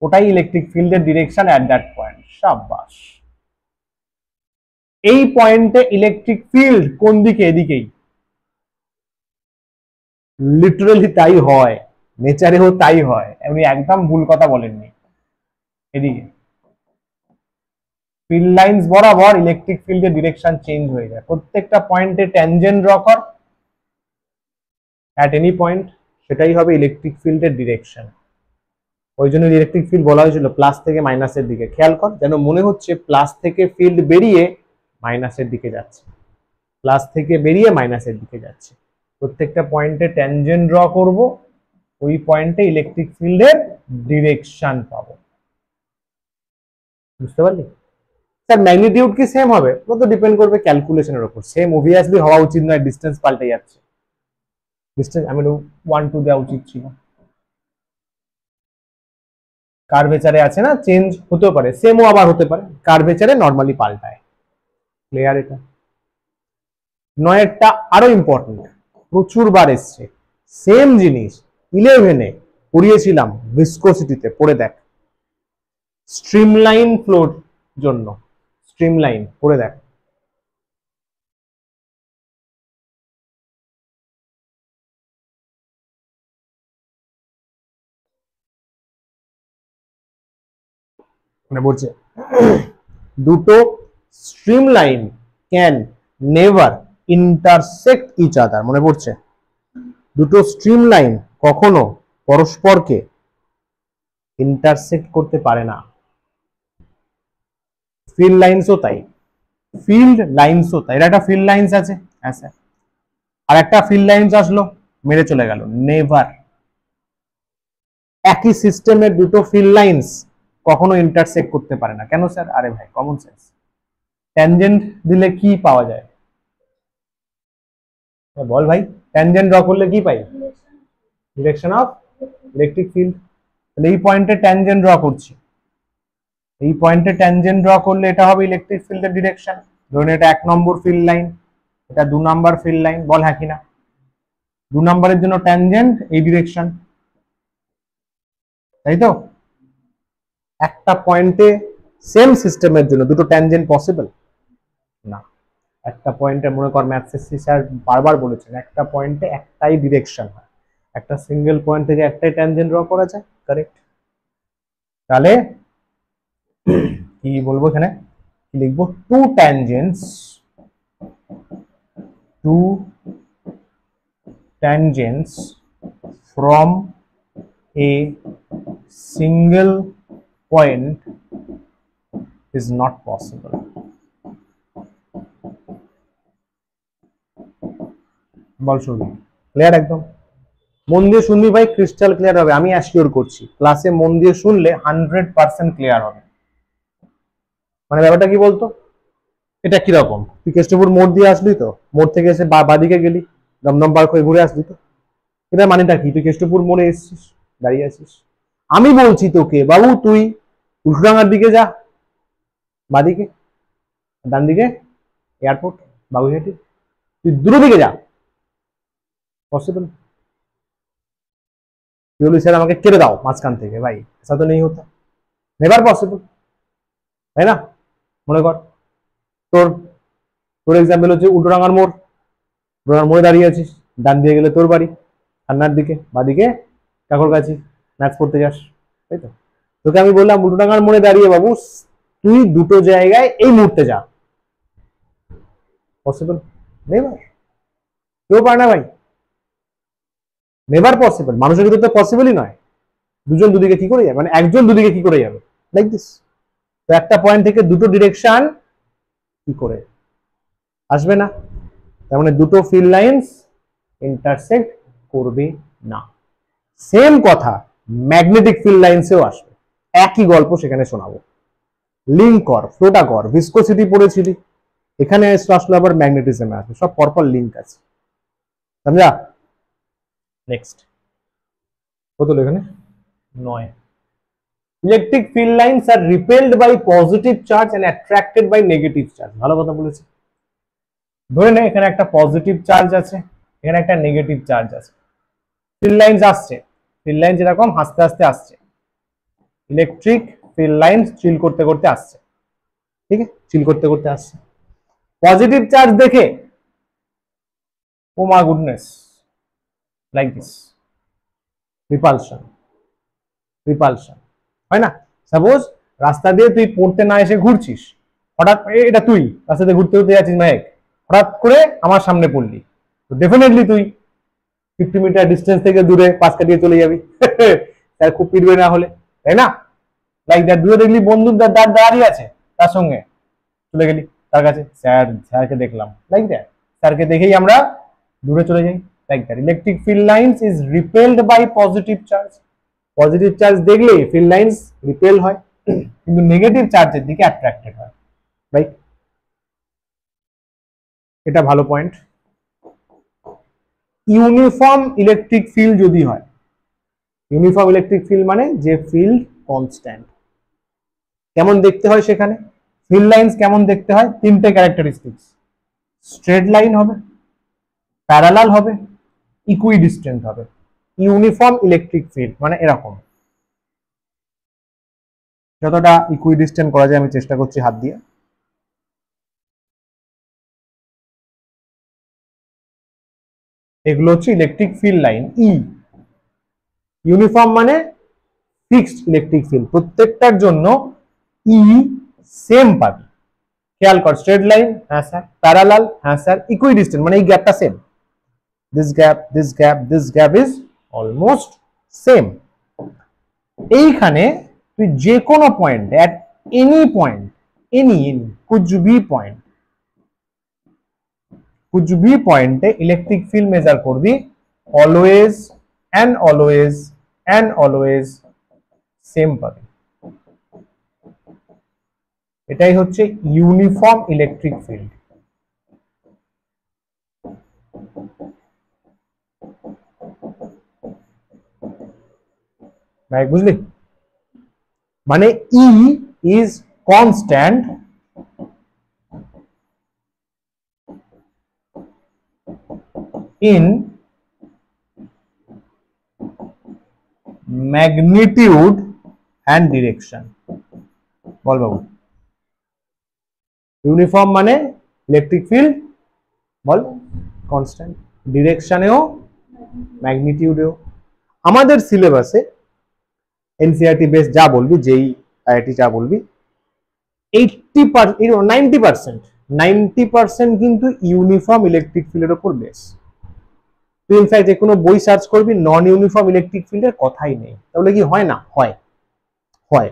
ওটাই ইলেকট্রিক ফিল্ডের ডিরেকশন অ্যাট দ্যাট পয়েন্ট। সাবাস। এই পয়েন্টে ইলেকট্রিক ফিল্ড কোন দিকে? এদিকেই। লিটারালি তাই হয়, নেচারেও তাই হয়, উনি একদম ভুল কথা বলেননি। এদিকে ফিল্ড লাইন্স বরাবর ইলেকট্রিক ফিল্ডের ডিরেকশন চেঞ্জ হয়ে যায়, প্রত্যেকটা পয়েন্টে ট্যানজেন্ট ড্র কর অ্যাট এনি পয়েন্ট, সেটাই হবে ইলেকট্রিক ফিল্ডের ডিরেকশন। ওই জন্য ইলেকট্রিক ফিল্ড বলা হয়েছিল প্লাস থেকে মাইনাসের দিকে। খেয়াল কর, যেন মনে হচ্ছে প্লাস থেকে ফিল্ড বেরিয়ে মাইনাসের দিকে যাচ্ছে, প্লাস থেকে বেরিয়ে মাইনাসের দিকে যাচ্ছে। প্রত্যেকটা পয়েন্টে ট্যানজেন্ট ড্র করব, ওই পয়েন্টে ইলেকট্রিক ফিল্ডের ডিরেকশন পাবো। বুঝতে পারলি? স্যার ম্যাগনিটিউড কি সেম হবে? ওটা তো ডিপেন্ড করবে ক্যালকুলেশনের উপর, সেম অবভিয়াসলি হওয়া উচিত নয়, ডিস্টেন্স পাল্টে যাচ্ছে, ডিস্টেন্স আমি 1 2 দেওয়া উচিত ছিল। কার্ভেচারে আছে না, চেঞ্জ হতেও পারে, সেমও আবার হতে পারে, কার্ভেচারে নর্মালি পাল্টায়। ক্লিয়ার? এটা নয়েরটা আরো ইম্পর্টেন্ট, প্রচুর বার এসছে, সেম জিনিস 11-এ পড়িয়েছিলাম ভিসকোসিটিতে, পড়ে দেখ, স্ট্রিমলাইন ফ্লোর জন্য, স্ট্রিমলাইন পড়ে দেখ। মানে বলছে দুটো stream line can never intersect each other, মনে পড়ছে? দুটো স্ট্রিম লাইন কখনো পরস্পরকে ইন্টারসেক্ট করতে পারে না। ফিল্ড লাইন্সও তাই, ফিল্ড লাইন্সও তাই। এটা একটা ফিল্ড লাইন্স আছে, হ্যাঁ স্যার, আর একটা ফিল্ড লাইন্স আসলো মেরে চলে গেল, নেভার। একই সিস্টেমের দুটো ফিল্ড লাইন্স কখনো ইন্টারসেক্ট করতে পারে না। কেন স্যার? আরে ভাই কমন সেন্স। ট্যানজেন্ট দিলে কি পাওয়া যায়? বল ভাই, ট্যানজেন্ট ড্র করলে কি পাই? Direction of electric field. তাহলে এই পয়েন্টে ট্যানজেন্ট ড্র করছি, এই পয়েন্টে ট্যানজেন্ট ড্র করলে এটা হবে ইলেকট্রিক ফিল্ডের ডিরেকশন। ধরুন এটা 1 নম্বর ফিল্ড লাইন, এটা 2 নাম্বার ফিল্ড লাইন, বল হ্যাঁ কিনা? 2 নম্বরের জন্য ট্যানজেন্ট এই ডিরেকশন, তাই তো? একটা পয়েন্টে সেম সিস্টেমের জন্য দুটো ট্যানজেন্ট পসিবল না। একটা পয়েন্টে মনে কর ম্যাথসের স্যার বারবার বলেছেন একটা পয়েন্টে একটাই ডিরেকশন হয়, একটা সিঙ্গেল পয়েন্ট থেকে একটাই ট্যানজেন্ট ড্র করা যায়, কারেক্ট? তাহলে কি বলবো এখানে, কি লিখবো? Two tangents from a single point is not possible. বল শুনবি? ক্লিয়ার একদম? মন দিয়ে শুনবি ভাই, ক্রিস্টাল ক্লিয়ার হবে, আমি অ্যাসিওর করছি। ক্লাসে মন দিয়ে শুনলে 100% ক্লিয়ার হবে। মানে ব্যাপারটা কি বলতো, এটা কিরকম? তুই কেষ্টপুর মোড় দিয়ে আসলি তো, মোড় থেকে এসে বাদিকে গেলি, দমদম পার্ক হয়ে ঘুরে আসলি তো, এটা মানেটা কি? তুই কেষ্টপুর মোড়ে এসেছিস, দাঁড়িয়ে আছিস। আমি বলছি তোকে বাবু তুই উল্টোডাঙ্গার দিকে যা, বাদিকে, ডান দিকে এয়ারপোর্ট বাগুইহাটি, তুই দুটো দিকে যা, পসিবল? তুই বলি স্যার আমাকে কেটে দাও মাঝখান থেকে, ভাই ऐसा तो नहीं होता, নেভার পসিবল, তাই না? মনে কর তোর তোর এক্সাম্পল হচ্ছে উল্টোডাঙ্গার মোড়, উল্টোডাঙ্গার মোড়ে দাঁড়িয়ে আছিস, ডান দিয়ে গেলে তোর বাড়ি, খান্নার দিকে, বাদিকে কাকর কাছে ম্যাথস পড়তে যাস, তাই তো? তোকে আমি বললাম উল্টোডাঙ্গার মোড়ে দাঁড়িয়ে বাবু তুই দুটো জায়গায় এই মুহূর্তে যা, পসিবল? নেভার, কেউ পারে না ভাই, নেভার পসিবল। মানুষের ভিতরে তো পসিবলই নয়। দুজন দুদিকে কি করে যাবে, মানে একজন দুদিকে কি করে যাবে, লাইক দিস। তো একটা পয়েন্ট থেকে দুটো ডিরেকশন কি করে আসবে না, তার মানে দুটো ফিল্ড লাইন্স ইন্টারসেক্ট করবে না। সেম কথা ম্যাগনেটিক ফিল্ড লাইন্সেও আসবে, একই গল্প সেখানে শোনাবো। লিঙ্ক কর, ফ্লোটা কর, ভিসকোসিটি পড়েছিলি, এখানে আসলে আবার ম্যাগনেটিজমে আসবে, সব পরপর লিঙ্ক আছে, সমঝা? নেক্সট কত এখানে 9, electric field lines are repelled by positive charge and attracted by negative charge. ভালো কথা বলেছে। ধরে নে এখানে একটা পজিটিভ চার্জ আছে, এখানে একটা নেগেটিভ চার্জ আছে, ফিল্ড লাইন্স আসছে, ফিল্ড লাইন যেরকম আস্তে আস্তে আসছে, ইলেকট্রিক ফিল্ড লাইন্স চিল করতে করতে আসছে, ঠিক আছে? চিল করতে করতে আসছে, পজিটিভ চার্জ দেখে ও মা goodness, like this, repulsion, repulsion হয় না? সাপোজ রাস্তা দিয়ে তুই পড়তে না এসে ঘুরছিস, হঠাৎ এটা তুই রাস্তা দিয়ে ঘুরতে ঘুরতে যাচ্ছিস মায়েক, হঠাৎ করে আমার সামনে পড়লি, তো ডেফিনেটলি তুই 50 মিটার ডিস্টেন্স থেকে দূরে পাশ কাটিয়ে চলে যাবি, তার খুব পিটবে না হলে, তাই না? Like that. দূরে দেখলি বন্ধু দাঁড়িয়ে আছে, তার সঙ্গে চলে গেলি তার কাছে, স্যারকে দেখলাম, লাইক দ্যাট, স্যারকে দেখেই আমরা দূরে চলে যাই, like that. Electric field lines is repelled by positive charge, positive charge দেখলে ফিল্ড লাইন্স রিপেল হয়, কিন্তু নেগেটিভ চার্জের দিকে অ্যাট্রাক্টেড হয়, রাইট? এটা ভালো পয়েন্ট। ইউনিফর্ম ইলেকট্রিক ফিল্ড যদি হয়, ইউনিফর্ম ইলেকট্রিক ফিল্ড মানে যে ফিল্ড কনস্ট্যান্ট, কেমন দেখতে হয় সেখানে? ফিল্ড লাইন্স কেমন দেখতে হয়? তিনটে ক্যারেক্টারিস্টিক্স, স্ট্রেট লাইন হবে, প্যারালাল হবে, ইকুইডিস্টেন্ট হবে। ইউনিফর্ম ইলেকট্রিক ফিল্ড মানে এরকম, যতটা ইকুইডিস্টেন্ট করা যায় আমি চেষ্টা করছি হাত দিয়ে। এগুলো হচ্ছে ইলেকট্রিক ফিল্ড লাইন ই। ইউনিফর্ম মানে ফিক্সড ইলেকট্রিক ফিল্ড, প্রত্যেকটার জন্য ই সেম পাবি। খেয়াল কর, স্ট্রেট লাইন হ্যাঁ স্যার, প্যারালাল হ্যাঁ স্যার, ইকুইডিস্টেন্ট মানে এই গ্যাপটা same, this gap this gap this gap is almost same. এইখানে তুই যে কোনো point at any point, any कुछ भी পয়েন্ট, कुछ भी পয়েন্টে ইলেকট্রিক ফিল্ড মেজার করবি, অলওয়েজ অলওয়েজ সেম পাবি। এটাই হচ্ছে ইউনিফর্ম ইলেকট্রিক ফিল্ড। ভাই বুঝলি, মানে E is constant in magnitude and direction. বল বাবু, ইউনিফর্ম মানে ইলেকট্রিক ফিল্ড বল কনস্ট্যান্ট, ডিরেকশনেও ম্যাগনিটিউডেও। আমাদের সিলেবাসে এনসিআরটি বেস যা বলবি, যেই আইআইটি যা বলবি, 90% কিন্তু ইউনিফর্ম ইলেকট্রিক ফিল্ডের উপর বেস। তুই ইনফ্যাক্ট যে কোনো বই সার্চ করবি, নন ইউনিফর্ম ইলেকট্রিক ফিল্ডের কথাই নেই। তাহলে কি হয় না? হয়, হয়।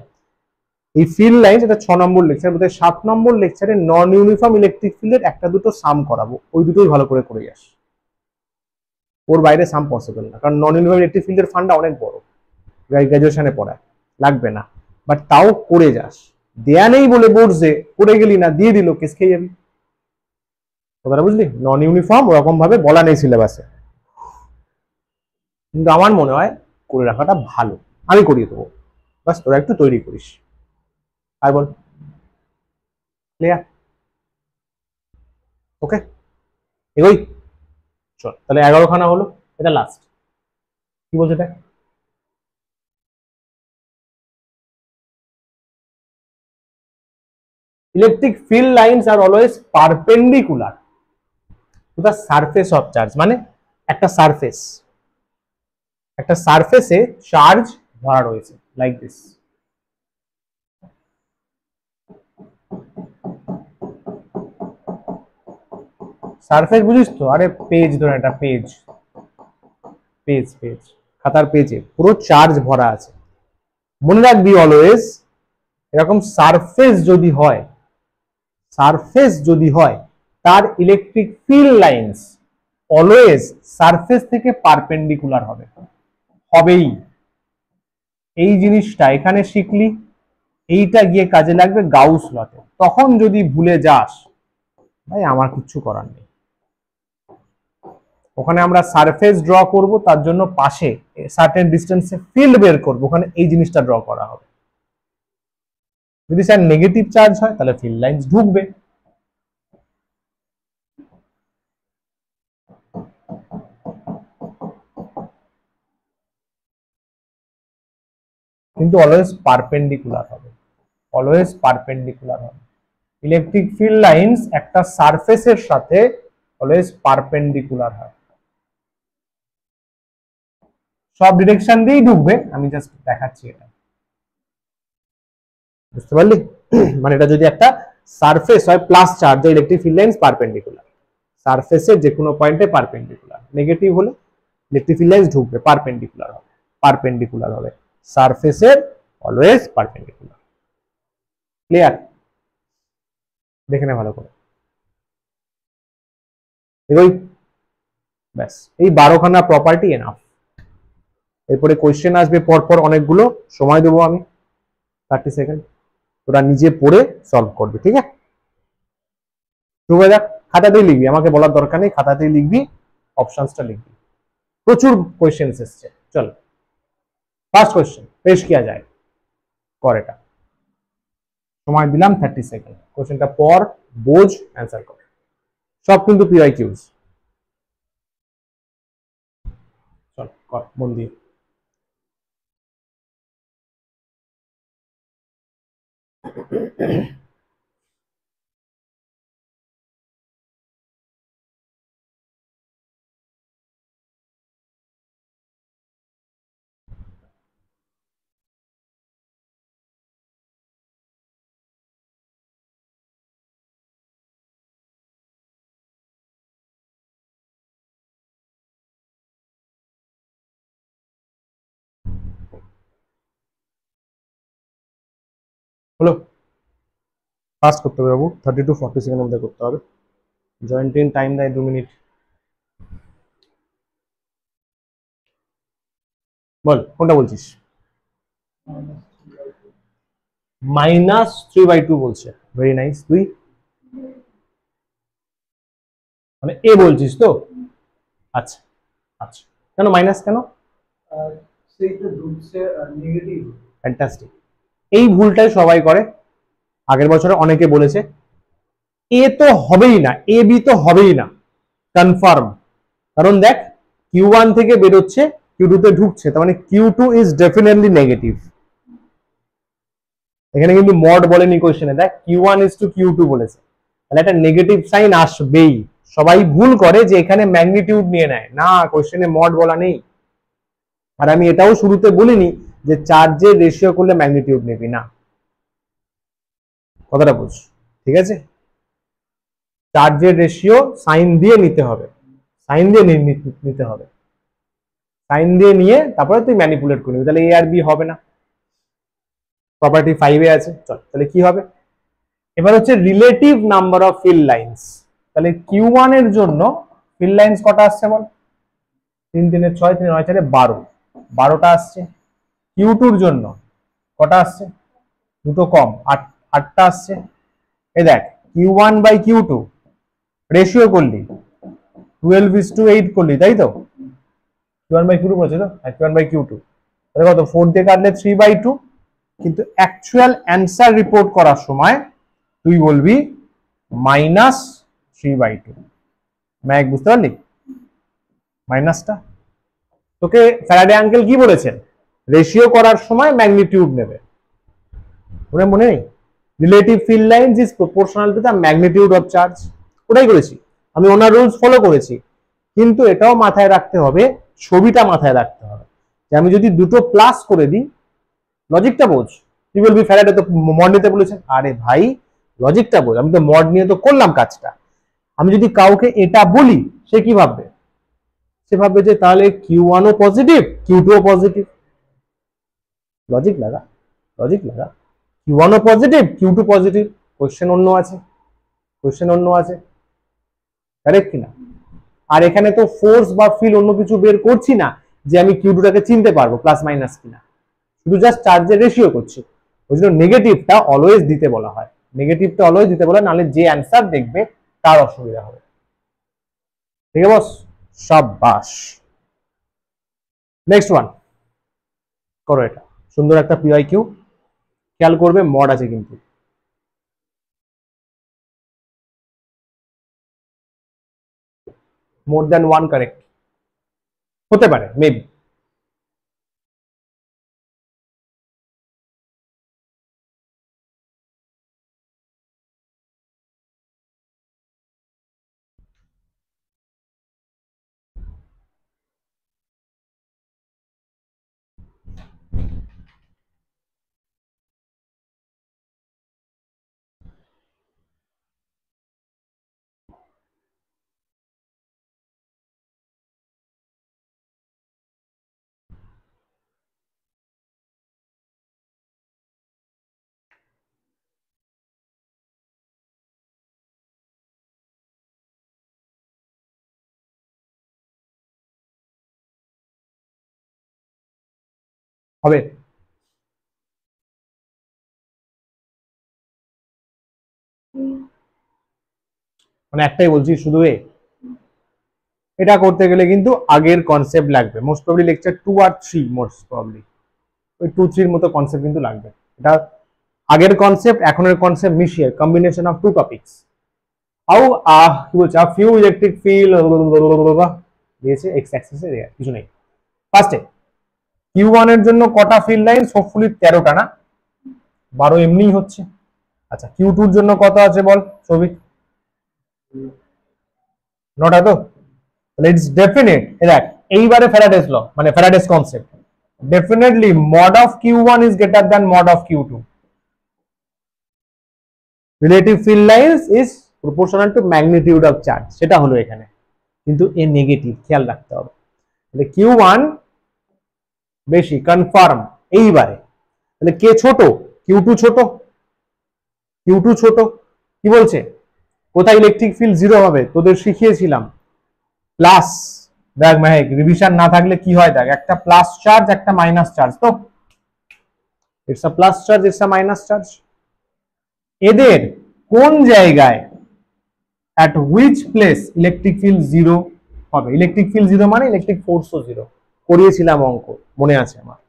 এই ফিল্ড লাইন, এটা 6 নম্বর লেকচার, বোধহয় 7 নম্বর লেকচারে নন ইউনিফর্ম ইলেকট্রিক ফিল্ডের একটা দুটো সাম করাবো, ওই দুটোই ভালো করে করে যাস। ওর বাইরে সাম পসিবল না, কারণ নন ইউনিফর্ম ইলেকট্রিক ফিল্ডের ফান্ডটা অনেক বড়, গ্রাজুয়েশনে পড়ায়, লাগবে না, বাট তাও করে যাস। দেয়া নেই বলে বোর্ডে করে গেলি না, দিয়ে দিল, কেস খেয়ে যাবি। কথাটা বুঝলি? নন ইউনিফর্ম ওরকম ভাবে বলা নেই সিলেবাসে, কিন্তু আমার মনে হয় করে রাখাটা ভালো। আমি করিয়ে দেবো, বাস তোরা একটু তৈরি করিস। আর বল, ক্লিয়ার? ওকে, এগোই। চল তাহলে 11 খানা হলো, এটা লাস্ট। কি বলছে দেখ, electric field lines are always perpendicular to the surface of charge. মানে একটা সারফেস, একটা সারফেসে চার্জ ভরা রয়েছে, লাইক দিস। সারফেস বুঝিস তো? আরে পেজ ধরে, একটা পেজ, পেজ পেজ খাতার পেজে পুরো চার্জ ভরা আছে। মনে রাখবি অলওয়েজ, এরকম সারফেস যদি হয়, সারফেস যদি হয়, তার electric field lines always surface থেকে পারপেন্ডিকুলার হবে, হবেই। এই জিনিসটা এখানে শিখলি, এইটা গিয়ে কাজে লাগবে গাউস লতে। তখন যদি ভুলে যাস, ভাই আমার কিচ্ছু করার নেই। ওখানে আমরা সারফেস ড্র করব, তার জন্য পাশে সার্টেন ডিস্টেন্সে ফিল্ড বের করব, ওখানে এই জিনিসটা ড্র করা হবে। যদি স্যার নেগেটিভ চার্জ হয়, তাহলে ফিল্ড লাইন্স ঢুকবে। কিন্তু অলওয়েজ পারপেন্ডিকুলার হবে, অলওয়েজ পারপেন্ডিকুলার হবে। ইলেকট্রিক ফিল্ড লাইন্স একটা সারফেসের সাথে অলওয়েজ পারপেন্ডিকুলার হয়, সব ডিরেকশন দিয়েই ঢুকবে, আমি জাস্ট দেখাচ্ছি এটা। বুঝতে পারলি? মানে এটা যদি একটা সারফেস হয় plus charge, electric field lines perpendicular, সারফেসের যে কোনো পয়েন্টে পারপেন্ডিকুলার। নেগেটিভ হলে ইলেকট্রিক ফিল্ড লাইন্স ঢুকবে, পারপেন্ডিকুলার হবে, পারপেন্ডিকুলার হবে, সারফেসের অলওয়েজ পারপেন্ডিকুলার। ক্লিয়ার? দেখে নে ভালো করে, এগোই। ব্যাস, এই 12 খানা প্রপার্টি এনাফ। এরপরে কোয়েশ্চেন আসবে পরপর অনেকগুলো, সময় দেবো আমি 30 সেকেন্ড, তোরা নিজে পড়ে সলভ করবি, ঠিক আছে? শুরু হয়ে যাক। খাতাতেই লিখবি, আমাকে বলার দরকার নেই, খাতাতেই লিখবি, অপশনসটা লিখবি। প্রচুর কোয়েশ্চেন এসছে, চল। ফার্স্ট কোয়েশ্চেন, পেশ কিয়া যায়, কর এটা। সময় দিলাম 30 সেকেন্ড, কোয়েশ্চেনটা পড়, বোঝ, অ্যান্সার কর। সব কিন্তু পিওয়াই কিউজ। চল কর মন দিয়ে। হলো, ফাস্ট করতে হবে বাবু, 30 to 40 সেকেন্ডের মধ্যে করতে হবে। জয়েন্ট ইন টাইম দেয় 2 মিনিট। বল কোনটা বলছিস? -3/2 বলছে। Very nice. তুই মানে এ বলছিস তো? আচ্ছা আচ্ছা, কেন মাইনাস কেন? ফ্যান্টাস্টিক। এই ভুলটাই সবাই করে, আগের বছরে অনেকে বলেছে এ তো হবেই না, এ বি তো হবেই না, কনফার্ম। কারণ দেখ Q1 থেকে বেরোচ্ছে Q2 তে ঢুকছে, তার মানে Q2 ইজ ডেফিনেটলি নেগেটিভ। এখানে কিন্তু মড বলেনি কোশ্চেনে, দেখ Q1 ইজ টু Q2 বলেছে, তাহলে একটা নেগেটিভ সাইন আসবেই। সবাই ভুল করে যে এখানে ম্যাগনিটিউড নিয়ে নেয়, না কোশ্চেনে মড বলা নেই। আর আমি এটাও শুরুতে বলিনি যে চার্জের রেশিও করলে ম্যাগনিটিউড নেবি না, কথাটা বুঝ, ঠিক আছে? চার্জের রেশিও সাইন দিয়ে নিতে হবে, সাইন দিয়ে নিতে হবে, সাইন দিয়ে নিয়ে তারপরে তুই ম্যানিপুলেট করবি, তাহলে এ আর বি হবে না। প্রপার্টি 5 এ আছে। চল তাহলে কি হবে, এবার হচ্ছে relative number of field lines. তাহলে Q1 এর জন্য ফিল লাইন্স কটা আসছে বল? 3 3 6, 3 9 4 12, 12টা আসছে। Q2 এর জন্য কটা আসছে? দুটো কম, 8টা আসছে। এই দেখ Q1/Q2 রেশিও করলি 12:8 করলি, তাই তো? Q1/Q2 বলছে তো, Q1/Q2 তাহলে কত? 4 দিয়ে কাটলে 3/2। কিন্তু অ্যাকচুয়াল অ্যান্সার রিপোর্ট করার সময় তুই বলবি -3/2। ম্যাক বুঝতে পারলি মাইনাসটা? তোকে ফ্যারাডে আঙ্কেল কি বলেছেন? রেশিও করার সময় ম্যাগনিটিউড নেবে, ওটা মনে নেই? Relative field lines is proportional to the magnitude of charge. ওটাই করেছি আমি, ওনার রুলস ফলো করেছি। কিন্তু এটাও মাথায় রাখতে হবে, ছবিটা মাথায় রাখতে হবে, যে আমি যদি দুটো প্লাস করে দিই, লজিকটা বোঝ। তুই বলবি ফ্যারাডে তো মড নিতে বলেছেন, আরে ভাই লজিকটা বোঝ, আমি তো মড নিয়ে তো করলাম কাজটা। আমি যদি কাউকে এটা বলি, সে কি ভাববে? সে ভাববে যে তাহলে Q1 ও পজিটিভ Q2 ও পজিটিভ। লজিক লাগা, লজিক লাগা। Q1 ও পজিটিভ Q2 পজিটিভ, কোশ্চেন অন্য আছে, কোশ্চেন অন্য আছে, কারেক্ট কিনা? আর এখানে তো ফোর্স বা ফিল অন্য কিছু বের করছি না যে আমি Q2 টাকে চিনতে পারবো প্লাস মাইনাস কিনা, শুধু জাস্ট চার্জের রেশিও করছি। ওই জন্য নেগেটিভটা অলওয়েজ দিতে বলা হয়, নেগেটিভটা অলওয়েজ দিতে বলা হয়, নাহলে যে অ্যান্সার দেখবে তার অসুবিধা হবে। ঠিক আছে বস, সাবাস। নেক্সট ওয়ান করো, এটা সুন্দর একটা PYQ, খেয়াল করবে মড আছে কিন্তু। মোর দ্যান ওয়ান কারেক্ট হতে পারে মেবি। হবে মানে একটাই বলছি শুধু এটা করতে গেলে কিন্তু আগের কনসেপ্ট লাগবে, মোস্ট প্রবলি লেকচার 2 আর 3, মোস্ট প্রবলি ওই 2-3 মতো কনসেপ্ট কিন্তু লাগবে। এটা আগের কনসেপ্ট এখনের কনসেপ্ট মিশিয়ে কম্বিনেশন অফ 2 টপিকস। হাউ কি বলছে, আ ফিউ ইলেকট্রিক ফিল্ড দিয়েছে এক্স অ্যাক্সিসে, কিছু নেই। ফার্স্টে Q1 এর জন্য কটা ফিল্ড লাইন? হোপফুলি 13টা, না 12 এমনিই হচ্ছে। আচ্ছা Q2 এর জন্য কত আছে বল ছবি? 9টা তো, তাহলে ইটস ডেফিনেট। দেখ এইবারে ফ্যারাডেস ল মানে Faraday's concept, definitely mod of Q1 is greater than mod of Q2. Relative field lines is proportional to magnitude of charge, সেটা হলো এখানে, কিন্তু এ নেগেটিভ, খেয়াল রাখতে হবে। তাহলে Q1 বেশি কনফার্ম এইবারে, তাহলে কে ছোট? Q2 ছোট, Q2 ছোট, কি বলছে কোথায় ইলেকট্রিক ফিল্ড জিরো হবে, তোদের শিখিয়েছিলাম প্লাস, দেখ মেহেক রিভিশন না থাকলে কি হয়, দেখ একটা প্লাস চার্জ একটা মাইনাস চার্জ, তো it's a plus charge it's a minus charge, এদের কোন জায়গায় at which place electric field zero হবে, ইলেকট্রিক ফিল্ড জিরো মানে ইলেকট্রিক ফোর্সও জিরো, করিয়েছিলাম অঙ্ক মনে আছে আমার,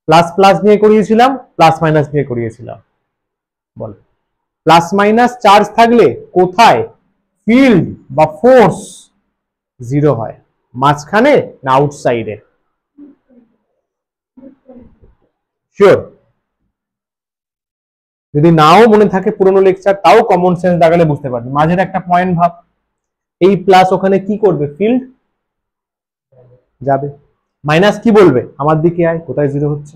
প্লাস প্লাস নিয়ে করিয়েছিলাম, প্লাস মাইনাস নিয়ে করিয়েছিলাম, বল প্লাস মাইনাস চার্জ থাকলে কোথায় ফিল্ড বা ফোর্স জিরো হয়, মাঝখানে না আউটসাইডে, শিওর? যদি নাও মনে থাকে পুরনো লেকচার, তাও কমন সেন্স দেখালে বুঝতে পারবে, মাঝের একটা পয়েন্ট ভাব, এই প্লাস ওখানে কি করবে, ফিল্ড যাবে, মাইনাস কি বলবে, আমার দিকে আয়, কোথায় জিরো হচ্ছে,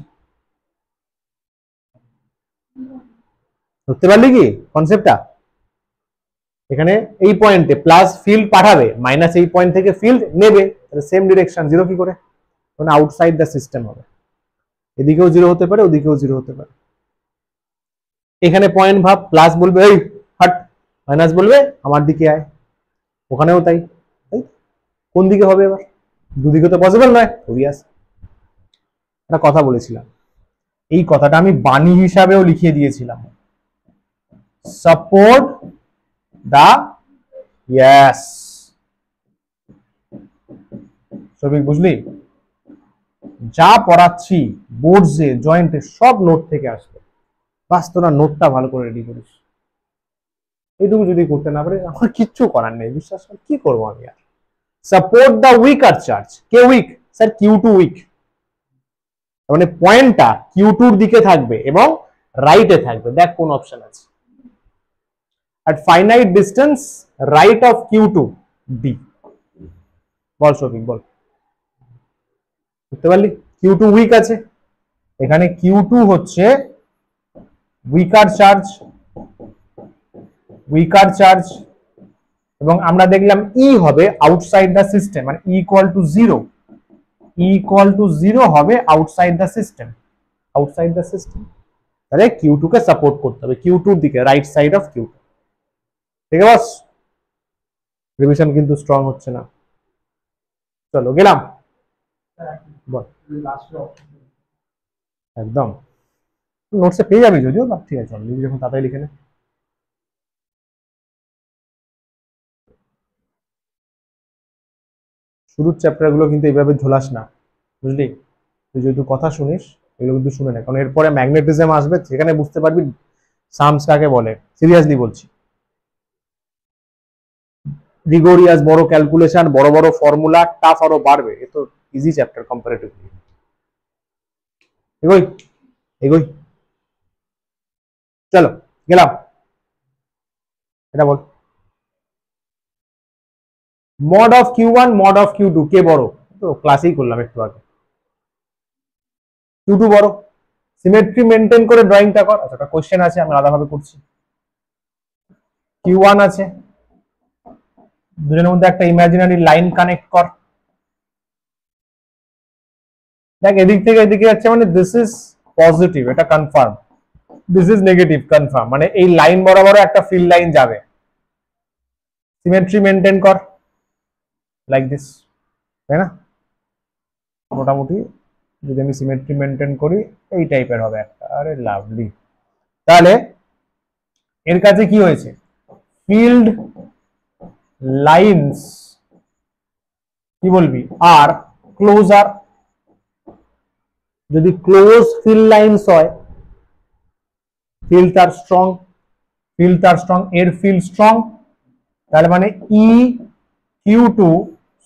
ধরতে পারলি কি কনসেপ্টটা? এখানে এই পয়েন্টে প্লাস ফিল্ড পাঠাবে, মাইনাস এই পয়েন্ট থেকে ফিল্ড নেবে, সেম ডিরেকশন, জিরো কি করে, মানে আউটসাইড দ্য সিস্টেম হবে, এদিকেও জিরো হতে পারে ওদিকেও জিরো হতে পারে, এখানে পয়েন্ট ভাব, প্লাস বলবে এই হাট, মাইনাস বলবে আমার দিকে আয়, ওখানেও তাই, কোন দিকে হবে এবার, দুদিকে তো পসিবল নয়, অবভিয়াস। একটা কথা বলেছিলাম, এই কথাটা আমি বাণী হিসাবেও লিখিয়ে দিয়েছিলাম, সাপোর্ট দা, ইয়েস সবিক, বুঝলি? যা পড়াচ্ছি বোর্ডসে জয়েন্টে সব নোট থেকে আসবে, বাস তোরা নোটটা ভালো করে রেডি করিস, এইটুকু যদি করতে না পারিস আমার কিচ্ছু করার নেই, বিশ্বাস কর, কি করবো আমি আর। সাপোর্ট দা উইকার চার্জ, কে উইক, স্যার Q2 উইক, মানে পয়েন্টটা Q2 এর দিকে থাকবে এবং রাইটে থাকবে, দেখ কোন অপশন আছে, at finite distance right of Q2 D, বল সবিক বল, বুঝতে পারলি? Q2 উইক আছে, এখানে Q2 হচ্ছে উইকার চার্জ, উইকার চার্জ, এবং আমরা দেখলাম ই হবে আউটসাইড দ্য সিস্টেম, মানে E equal to zero, E equal to zero হবে outside the system, outside the system, তাহলে Q2 কে সাপোর্ট করতে হবে, Q2 এর দিকে, রাইট সাইড অফ Q2, ঠিক আছে বস? রিভিশন কিন্তু স্ট্রং হচ্ছে না, চলো গেলাম, বল একদম নোটসে পেয়ে যাবি যদিও, বাট ঠিক আছে চল লিখে, যখন তাড়াতাড়ি লিখে নে। শুরুর চ্যাপ্টার গুলো কিন্তু এইভাবে ঝোলাস না, বুঝলি? তুই যদি কথা শুনিস এগুলো কিন্তু শুনে না, কারণ এরপরে ম্যাগনেটিজম আসবে, সেখানে বুঝতে পারবি সামস কাকে বলে, সিরিয়াসলি বলছি, রিগোরিয়াস বড় ক্যালকুলেশন, বড় বড় ফর্মুলা, টাফ আরো বাড়বে, এ তো ইজি চ্যাপ্টার কম্পারেটিভলি। এগোই এগোই, চলো গেলাম, এটা বল, mod of Q1 mod of Q2 কে বড়, তো ক্লাসেই করলাম একটু আগে, Q2 বড়, সিমেট্রি মেনটেন করে ড্রয়িংটা কর, আচ্ছা একটা কোশ্চেন আছে আমি আলাদাভাবে করছি, Q1 আছে, দুজনের মধ্যে একটা ইমাজিনারি লাইন কানেক্ট কর, দেখ এদিক থেকে এদিকে যাচ্ছে মানে দিস ইজ পজিটিভ, এটা confirm, this is negative confirm, মানে এই লাইন বরাবর একটা ফিল্ড লাইন যাবে, সিমেট্রি মেনটেন কর লাইক দিস, তাই না? মোটামুটি যদি আমি সিমেট্রি মেনটেন করি এই টাইপের হবে একটা, আরে লাভলি, তাহলে এর কাছে কি হয়েছে, ফিল্ড লাইনস কি বলবি আর ক্লোজার, যদি ক্লোজ ফিল্ড লাইনস হয় ফিল্ড তার স্ট্রং, ফিল্ড তার স্ট্রং, এর ফিল্ড স্ট্রং, তাহলে মানে ই Q2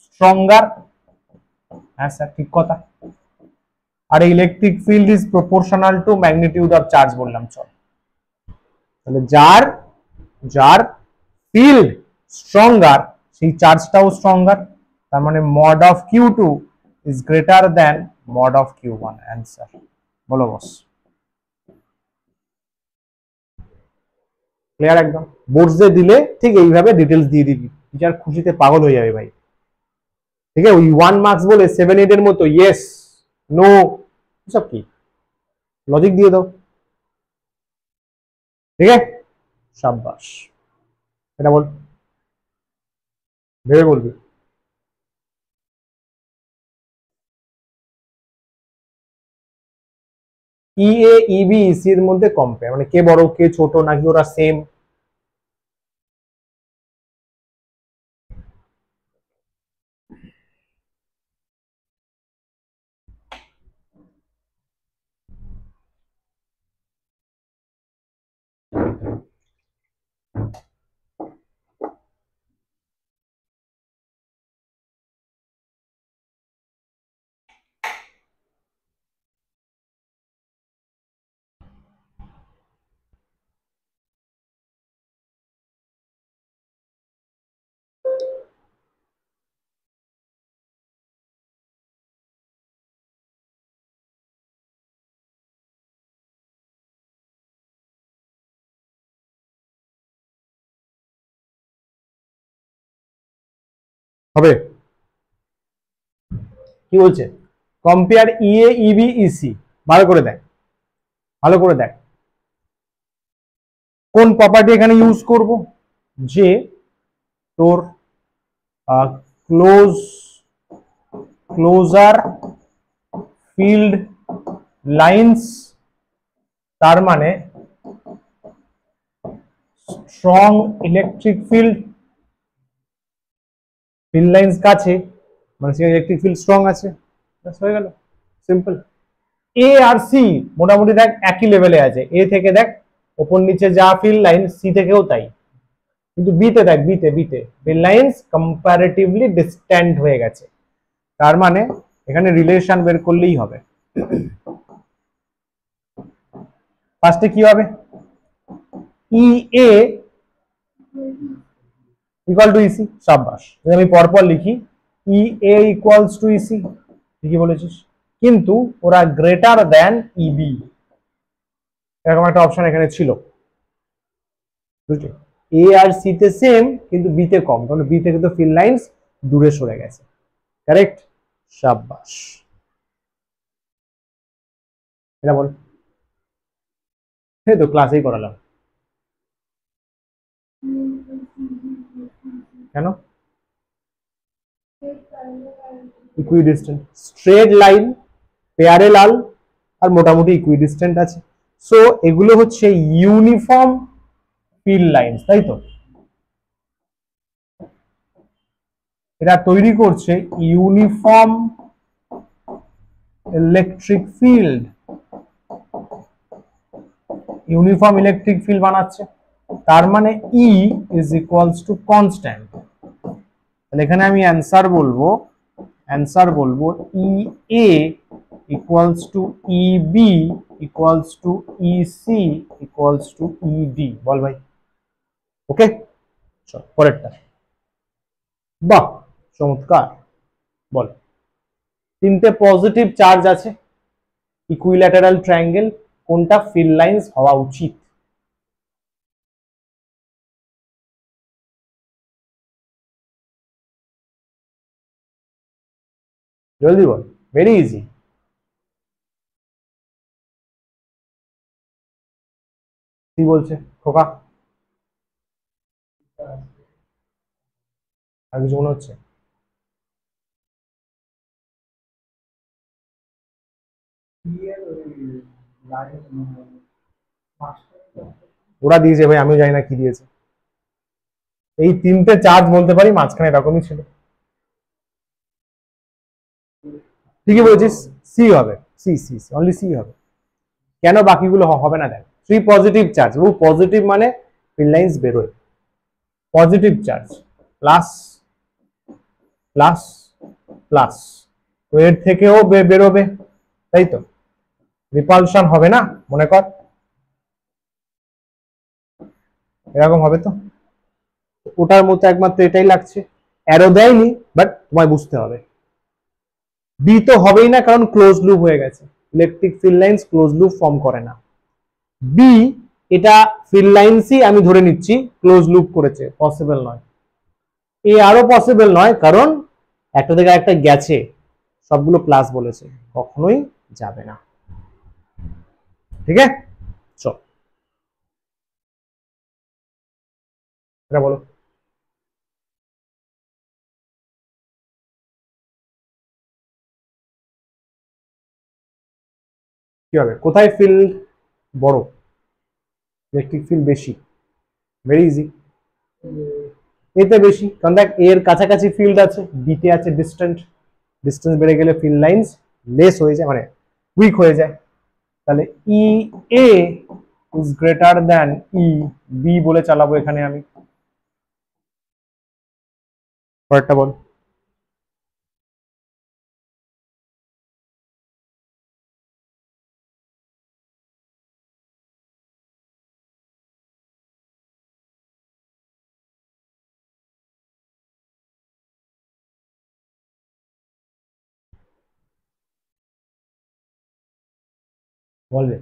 স্ট্রঙ্গার, হ্যাঁ স্যার ঠিক কথা, আর electric field is proportional to magnitude of charge বললাম, চল তাহলে যার যার ফিল্ড স্ট্রঙ্গার সেই চার্জটাও স্ট্রঙ্গার, তার মানে mod of Q2 is greater than mod of Q1, answer, বলো বস, ক্লিয়ার একদম? বোর্ডসে দিলে ঠিক এইভাবে ডিটেলস দিয়ে দিবি, টিচার খুশিতে পাগল হয়ে যাবে ভাই, ঠিক আছে? ওই 1 মার্কস বলে 7-8 এর মতো ইয়েস নো সব কি লজিক দিয়ে দাও, ঠিক আছে, শাবাশ। এটা বল, ভেবে বলবি। ইএ ইবি ইসি এর মধ্যে কম্পেয়ার মানে কে বড় কে ছোট নাকি ওরা সেম? হবে? কি বলছে? কম্পেয়ার ইএ ইবি ইসি। ভালো করে দেখ, ভালো করে দেখ কোন প্রপার্টি এখানে ইউজ করব, যে তোর ক্লোজ ক্লোজার ফিল্ড লাইন্স, তার মানে strong electric field, field lines কাছে মানে সেখানে ইলেকট্রিক ফিল্ড স্ট্রং আছে, হয়ে গেল, সিম্পল। এ আর সি মোটামুটি দেখ একই লেভেলে আছে, এ থেকে দেখ ওপর নিচে যা ফিল্ড লাইন, সি থেকেও তাই, কিন্তু বিতে দেখ, বিতে বিতে ফিল্ড লাইন্স কম্পারেটিভলি ডিস্ট্যান্ট হয়ে গেছে, তার মানে এখানে রিলেশন বের করলেই হবে। ফার্স্টে কি হবে, ই এ ইকুয়াল টু ইসি, সাব্বাস। যদি আমি পরপর লিখি ই এ ইকুয়ালস টু ইসি, ঠিকই বলেছিস, কিন্তু ওরা গ্রেটার দ্যান ইবি, এরকম একটা অপশন এখানে ছিল, বুঝলি? এ আর সি তে সেম কিন্তু বি তে কম, কারণ বি থেকে তো ফিল্ড লাইন্স দূরে সরে গেছে, কারেক্ট, সাব্বাস। এটা বল, এই তো ক্লাসেই করালাম। কেন? ইকুইডিস্টেন্ট, স্ট্রেট লাইন, প্যারালাল আর মোটামুটি ইকুইডিস্টেন্ট আছে, সো এগুলো হচ্ছে ইউনিফর্ম ফিল্ড লাইন্স, তাই তো? এরা তৈরি করছে uniform electric field, uniform electric field বানাচ্ছে, তার মানে E is equals to constant. তাহলে এখানে আমি অ্যান্সার বলবো E A equals to E B equals to E C equals to E D. বল ভাই, ওকে, চল পরেরটা। বাহ, চমৎকার। বল, তিনটে পজিটিভ চার্জ আছে, ইকুইল্যাটারাল ট্রায়াঙ্গেল, কোনটা ফিল্ড লাইন্স হওয়া উচিত? জলদি বল, ভেরি ইজি। কি বলছে খোকা? আর কিছু মনে হচ্ছে? ওরা দিয়েছে ভাই, আমি জানি না কি দিয়েছে। এই তিনটে চার্জ বলতে পারি, মাঝখানে এরকমই ছিল। ঠিকই বলেছিস, সি হবে, সি সি অনলি সি হবে। কেন বাকিগুলো হবে না? দেখ, থ্রি পজিটিভ চার্জ, ও পজিটিভ মানে ফিল্ড লাইন্স বেরোয়, positive charge plus plus plus, তো এর থেকেও বেরোবে, তাই তো? রিপালশন হবে না, মনে কর এরকম হবে তো, ওটার মতো একমাত্র এটাই লাগছে, অ্যারো দেয়নি, বাট তোমায় বুঝতে হবে। বি তো হবেই না, কারণ ক্লোজ লুপ হয়ে গেছে, electric field lines close loop form করে না। বি, এটা ফিল্ড লাইন্সই আমি ধরে নিচ্ছি ক্লোজ লুপ করেছে, পসিবল নয়। এ আরো পসিবল নয়, কারণ একটা থেকে একটা গেছে, সবগুলো প্লাস বলেছে, কখনোই যাবে না, ঠিক আছে? চল। এটা বলো কি হবে, কোথায় ফিল্ড বড়, ইলেকট্রিক ফিল্ড বেশি? ভেরি ইজি, এতে বেশি, কারণ দেখ এর কাছাকাছি ফিল্ড আছে, বিতে আছে ডিস্টেন্ট, ডিস্টেন্স বেড়ে গেলে ফিল্ড লাইন্স লেস হয়ে যায়, মানে উইক হয়ে যায়। তাহলে E A is greater than E B বলে চালাবো এখানে আমি। পরেরটা বল। বলবে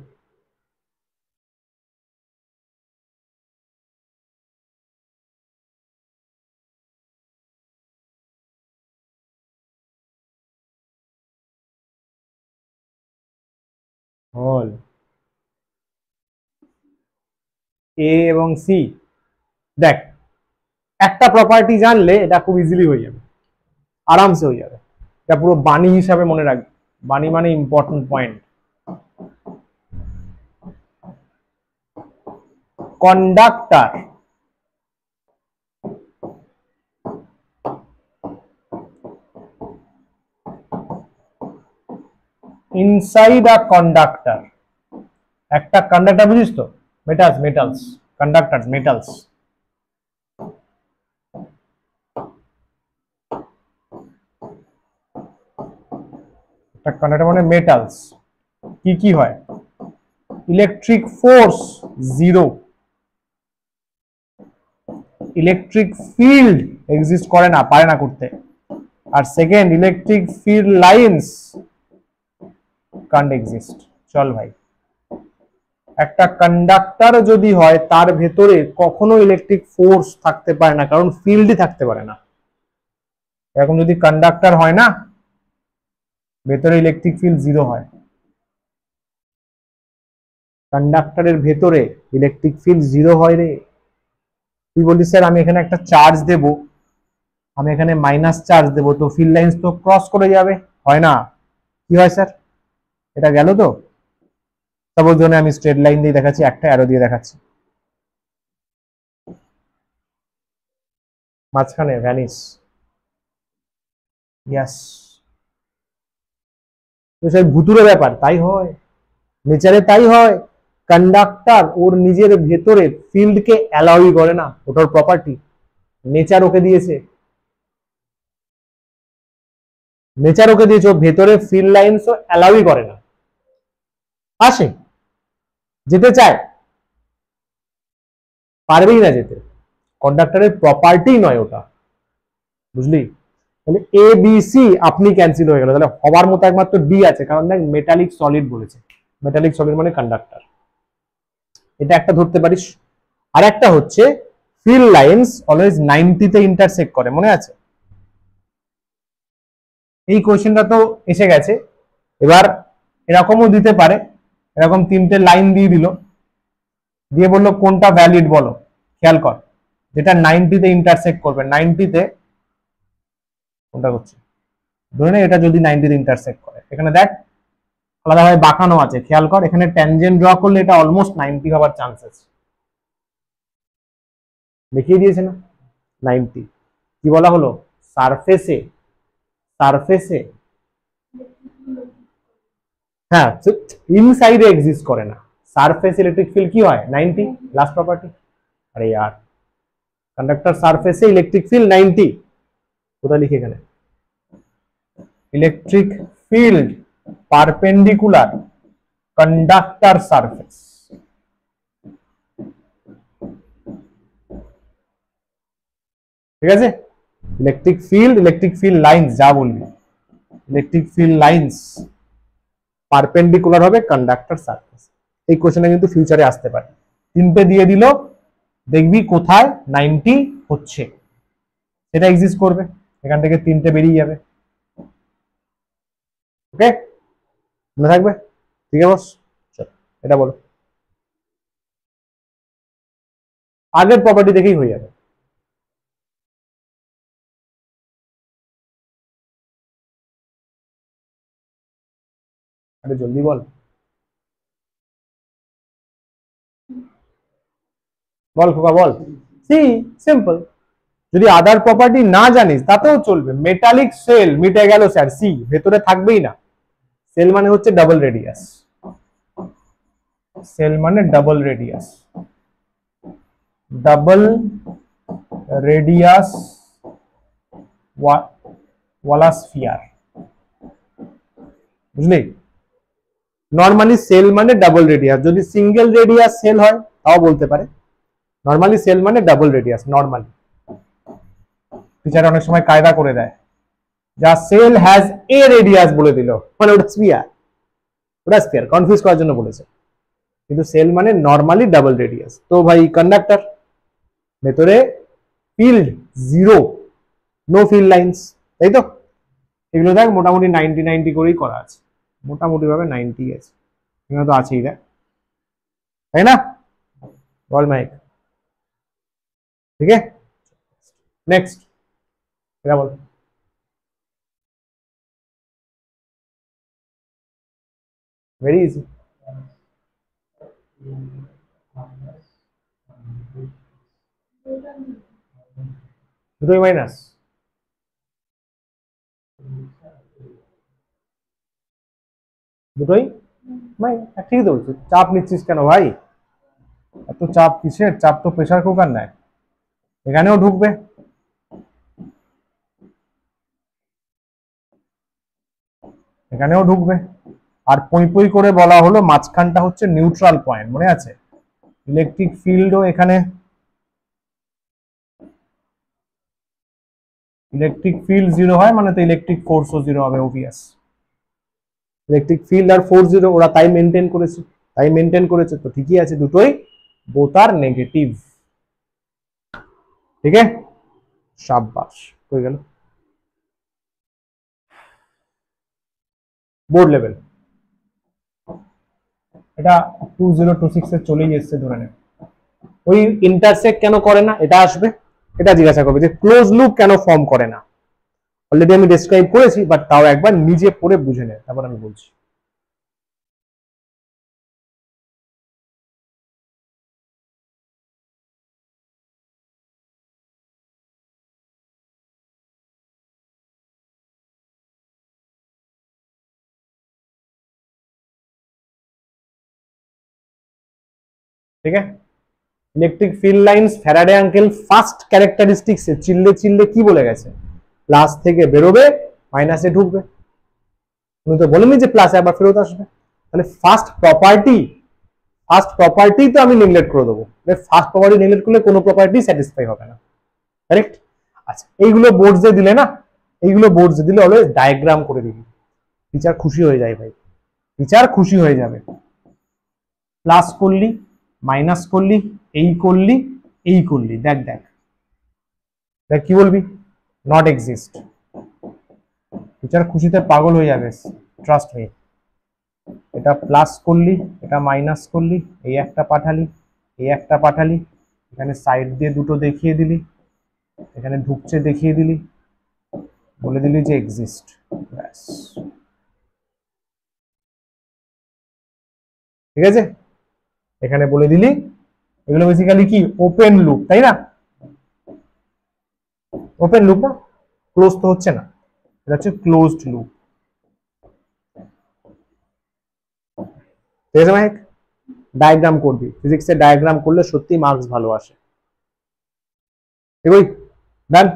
বল। এ এবং সি, দেখ একটা প্রপার্টি জানলে এটা খুব ইজিলি হয়ে যাবে, আরামসে হয়ে যাবে। এটা পুরো বাণী হিসাবে মনে রাখবে, বাণী মানে important point. Conductor inside a conductor, একটা কন্ডাক্টর বুঝিস তো, মেটালস মেটালস, কন্ডাক্টর মেটালস, একটা কন্ডাক্টর মানে মেটালস, কি কি হয়, electric force zero, electric field exist করে না, পারে না করতে, আর second electric field lines can't exist. চল ভাই, একটা কন্ডাক্টর যদি হয় তার ভেতরে কখনো ইলেকট্রিক ফোর্স থাকতে পারে না, কারণ ফিল্ডই থাকতে পারে না। এরকম যদি কন্ডাক্টর হয় না, ভেতরে ইলেকট্রিক ফিল্ড জিরো হয়। কন্ডাক্টরের ভেতরে ইলেকট্রিক ফিল্ড জিরো হয় রে। তুই বলিস স্যার আমি এখানে একটা চার্জ দেব, আমি এখানে মাইনাস চার্জ দেবো, তো ফিল্ড লাইন্স তো ক্রস করে যাবে, হয় না? কি হয় স্যার, এটা গেল তো। সাপোজ ধরে আমি স্ট্রেট লাইন দিয়ে দেখাচ্ছি, একটা অ্যারো দিয়ে দেখাচ্ছি, মাঝখানে ভ্যানিস, ইয়াস। তো সেই ভুতুরে ব্যাপার, তাই হয়, নেচারে তাই হয়। কন্ডাক্টর ওর নিজের ভেতরে ফিল্ডকে অ্যালাউই করে না, ওটার প্রপার্টি, নেচার ওকে দিয়েছে, নেচার ওকে দিয়েছে, ও ভেতরে ফিল্ড লাইন্স ও অ্যালাউই করে না, আসে, যেতে চায়, পারবেই না যেতে, কন্ডাক্টরের প্রপার্টি নয় ওটা, বুঝলি? তাহলে এ বি সি আপনি ক্যান্সেল হয়ে গেল, তাহলে হবার মতো একমাত্র ডি আছে, কারণ দেখ মেটালিক সলিড বলেছে, মেটালিক সলিড মানে কন্ডাক্টর, এটা একটা ধরতে পারিস। আর একটা হচ্ছে ফিল্ড লাইন্স অলওয়েজ 90 তে ইন্টারসেক্ট করে, মনে আছে? এই কোশ্চেনটা তো এসে গেছে। এবার এরকমও দিতে পারে, এরকম তিনটে লাইন দিয়ে দিল, দিয়ে বললো কোনটা ভ্যালিড বলো, খেয়াল কর, যেটা 90 তে ইন্টারসেক্ট করবে, 90 তে কোনটা করছে, ধরে নে এটা যদি 90 তে ইন্টারসেক্ট করে, এখানে দেখ আলাদাভাবে বাঁকানো আছে, খেয়াল কর, এখানে ট্যানজেন্ট ড্র করলে এটা অলমোস্ট 90 হওয়ার চান্স আছে, দেখিয়ে দিয়েছে না 90। কি বলা হলো, সারফেসে, সারফেসে, হ্যাঁ ইনসাইডে এক্সিস্ট করে না, সারফেস ইলেকট্রিক ফিল্ড কি হয় 90, লাস্ট প্রপার্টি। আরে यार, कंडक्टर সারফেসে ইলেকট্রিক ফিল্ড 90, কোথায় লিখে এখানে, electric field perpendicular conductor surface, ঠিক আছে? ইলেকট্রিক ফিল্ড লাইন্স, যা বলবি, ইলেকট্রিক ফিল্ড লাইন্স পারপেন্ডিকুলার হবে কন্ডাক্টর সারফেস। এই কোশ্চেনটা কিন্তু ফিউচারে আসতে পারে, তিনটে দিয়ে দিল, দেখবি কোথায় 90 হচ্ছে সেটা এক্সিস্ট করবে, এখান থেকে তিনটে বেরিয়ে যাবে, ওকে, মনে থাকবে? ঠিক আছে বস, চল এটা বলো, আগের প্রপার্টি দেখেই হয়ে যাবে। আরে জলদি বল, বল খোকা বল। C, simple. যদি আদার প্রপার্টি না জানিস তাতেও চলবে। মেটালিক সেল মিটে গেল স্যার, সি ভেতরে থাকবেই না। সেল মানে হচ্ছে ডাবল রেডিয়াস, সেল মানে ডাবল রেডিয়াস, ডাবল রেডিয়াস ওয়ালা স্ফিয়ার, বুঝলি? নর্মালি সেল মানে ডাবল রেডিয়াস, যদি সিঙ্গেল রেডিয়াস সেল হয় তাও বলতে পারে। নর্মালি সেল মানে ডাবল রেডিয়াস, নর্মালি। টিচার অনেক সময় কায়দা করে দেয়, যা সেল হ্যাজ এ রেডিয়াস বলে দিল, মানে ওটা স্ফিয়ার, ওটা স্ফিয়ার, কনফিউজ করার জন্য বলেছে। কিন্তু সেল মানে নর্মালি ডাবল রেডিয়াস। তো ভাই কন্ডাক্টর, ভেতরে field zero, no field lines, তাই তো? এগুলো দেখ মোটামুটি 90 করেই করা আছে, মোটামুটি ভাবে 90 আছে, এখানে তো আছেই দেখ, তাই না? বল মাইক, ঠিক আছে? নেক্সট এটা বল। ভেরি ইজি, দুটোই মাইনাস, দুটোই ঠিকই তো বলছিস। চাপ নিচ্ছিস কেন ভাই? এত চাপ কিসের? চাপ তো প্রেসার কুকার নেয়, এখানেও ঢুকবে, এখানেও ঢুকবে। আর পই পই করে বলা হলো মাঝখানটা হচ্ছে নিউট্রাল পয়েন্ট, মনে আছে? ইলেকট্রিক ফিল্ডও এখানে, ইলেকট্রিক ফিল্ড জিরো হয় মানে তো ইলেকট্রিক ফোর্সও জিরো হবে, অবভিয়াস। ইলেকট্রিক ফিল্ড আর ফোর্স জিরো, ওরা তাই মেনটেন করেছে, তাই মেনটেন করেছে, তো ঠিকই আছে, দুটোই বোথ আর নেগেটিভ, ঠিক আছে? শাবাশ, হয়ে গেল। বোর্ড লেভেল, এটা 2026 এ চলেই এসছে ধরে নে। ওই ইন্টারসেক্ট কেন করে না এটা আসবে, এটা জিজ্ঞাসা করবে যে ক্লোজ লুপ কেন ফর্ম করে না। অলরেডি আমি ডেসক্রাইব করেছি, বাট তাও একবার নিজে পড়ে বুঝে নে, তারপর আমি বলছি। ঠিক আছে, electric field lines Faraday uncle first characteristics এ চিল্লে চিল্লে কি বলে গেছে? প্লাস থেকে বেরোবে, মাইনাসে ঢুকবে। উনি তো বলেনি যে প্লাসে আবার ফেরত আসবে। তাহলে ফার্স্ট প্রপার্টি তো আমি নেগলেক্ট করে দেবো। ফার্স্ট প্রপার্টি নেগলেক্ট করলে কোনো প্রপার্টি স্যাটিসফাই হবে না, কারেক্ট? আচ্ছা, এইগুলো বোর্ডসে দিলে না, এইগুলো বোর্ডসে দিলে অলওয়েজ ডায়াগ্রাম করে দিবি, টিচার খুশি হয়ে যায় ভাই, টিচার খুশি হয়ে যাবে। প্লাস করলি, মাইনাস করলি, এই করলি, এই করলি, দেখ দেখ দেখ কি বলবি? Not exist. টিচার খুশিতে পাগল হয়ে যাবে, ট্রাস্ট মি। এটা প্লাস করলি, এটা মাইনাস করলি, এই একটা পাঠালি, এই একটা পাঠালি, এখানে সাইড দিয়ে দুটো দেখিয়ে দিলি, এখানে ঢুকছে দেখিয়ে দিলি, বলে দিলি যে এক্সিস্ট, ব্যাস। ঠিক আছে, এখানে বলে দিলি। এগুলো বেসিক্যালি কি? ওপেন লুপ, তাই না? ওপেন লুপ না, ক্লোজ তো হচ্ছে না, এটা হচ্ছে ক্লোজড লুপ। ঠিক আছে মাইক? ডায়াগ্রাম করবি, ফিজিক্সের ডায়াগ্রাম করলে সত্যি মার্কস ভালো আসে। ঠিক, ডান।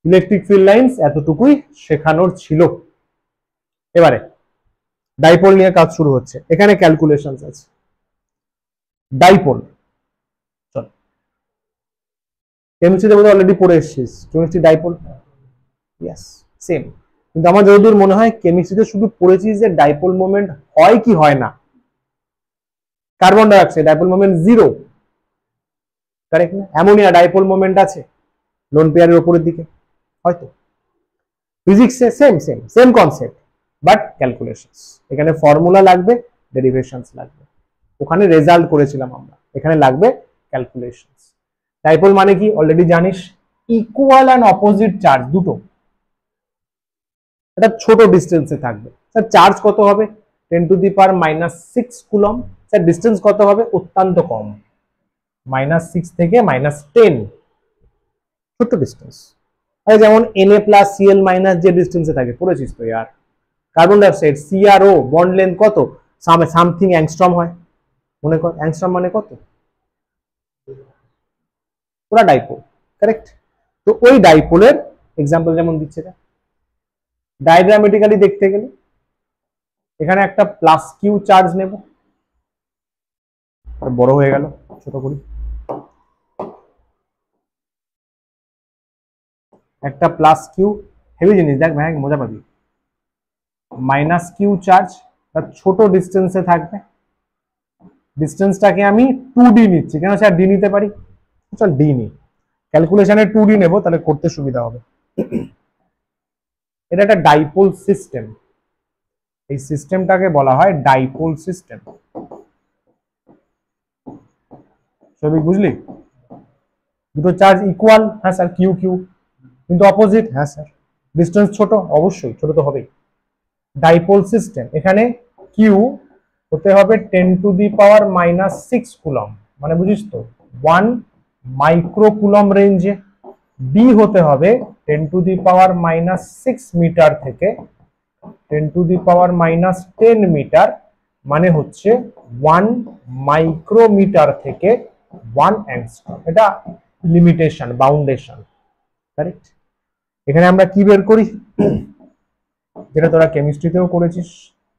ইলেকট্রিক ফিল্ড লাইন্স এতটুকুই শেখানোর ছিল। এবারে ডাইপোল নিয়ে কাজ শুরু হচ্ছে, এখানে ক্যালকুলেশনস আছে। ডাইপোল, চল, কেমিস্ট্রিতে বোধহয় অলরেডি পড়ে এসেছিস কেমিস্ট্রি ডাইপোল, ইয়েস সেম। কিন্তু আমার যতদূর মনে হয় কেমিস্ট্রিতে শুধু পড়েছিস যে ডাইপোল মোমেন্ট হয় কি হয় না। Carbon die oxide dipole moment zero, correct না? অ্যামোনিয়া ডাইপোল মোমেন্ট আছে লোন পেয়ারের উপরের দিকে, হয়তো। ফিজিক্সে same same same concept, but calculations. এখানে ফর্মুলা লাগবে, ডেরিভেশনস লাগবে। ওখানে রেজাল্ট করেছিলাম আমরা, এখানে লাগবে ক্যালকুলেশনস। ডাইপোল মানে কি অলরেডি জানিস, ইকুয়াল অ্যান্ড অপোজিট চার্জ দুটো, এটা ছোট ডিস্টেন্সে থাকবে। স্যার চার্জ কত হবে? 10⁻⁻6 কুলম। স্যার ডিস্টেন্স কত হবে? অত্যন্ত কম, -6 থেকে -10, ছোট্ট ডিস্টেন্স। আরে যেমন Na+Cl- যে ডিস্টেন্সে থাকে, পড়েছিস তো यार। Carbon dioxide CrO bond length কত? সামথিং অ্যাংস্ট্রম হয়, মনে কর অ্যাংস্ট্রম মানে কত? পুরা ডাইপোল, কারেক্ট। তো ওই ডাইপোলের এক্সাম্পল যেমন দিচ্ছে এটা, ডায়াগ্রামেটিক্যালি দেখতে গেলে এখানে একটা +q চার্জ নেব, আর বড় হয়ে গেল, ছোট করি, একটা +q, হেভি জিনিস দেখ ভাই, মজা পাবি। -q চার্জ, তার ছোট ডিস্টেন্সে থাকবে, ডিস্টেন্সটাকে আমি 2d নিচ্ছি, কেন স্যার d নিতে পারি? চল d নি, ক্যালকুলেশনে 2d নেব, তাহলে করতে সুবিধা হবে। এটা একটা ডাইপোল সিস্টেম, এই সিস্টেমটাকে বলা হয় ডাইপোল সিস্টেম। সবই বুঝলি? দুটো চার্জ ইকুয়াল, হ্যাঁ স্যার, কিউ কিউ, কিন্তু অপোজিট, হ্যাঁ স্যার। ডিস্টেন্স ছোট, অবশ্যই ছোট তো হবেই। ডাইপোল সিস্টেম, এখানে কিউ হতে হবে 10⁻⁻6 কুলম, মানে বুঝিস তো 1 মাইক্রো কুলম রেঞ্জে। ডি হতে হবে 10⁻⁻6 মিটার থেকে 10⁻⁻10 মিটার, মানে হচ্ছে 1 মাইক্রোমিটার থেকে 1 অ্যাংস্ট্রম। এটা লিমিটেশন, বাউন্ডেশন, কারেক্ট। এখানে আমরা কি বের করি? যেটা তোরা কেমিস্ট্রিতেও করেছিস,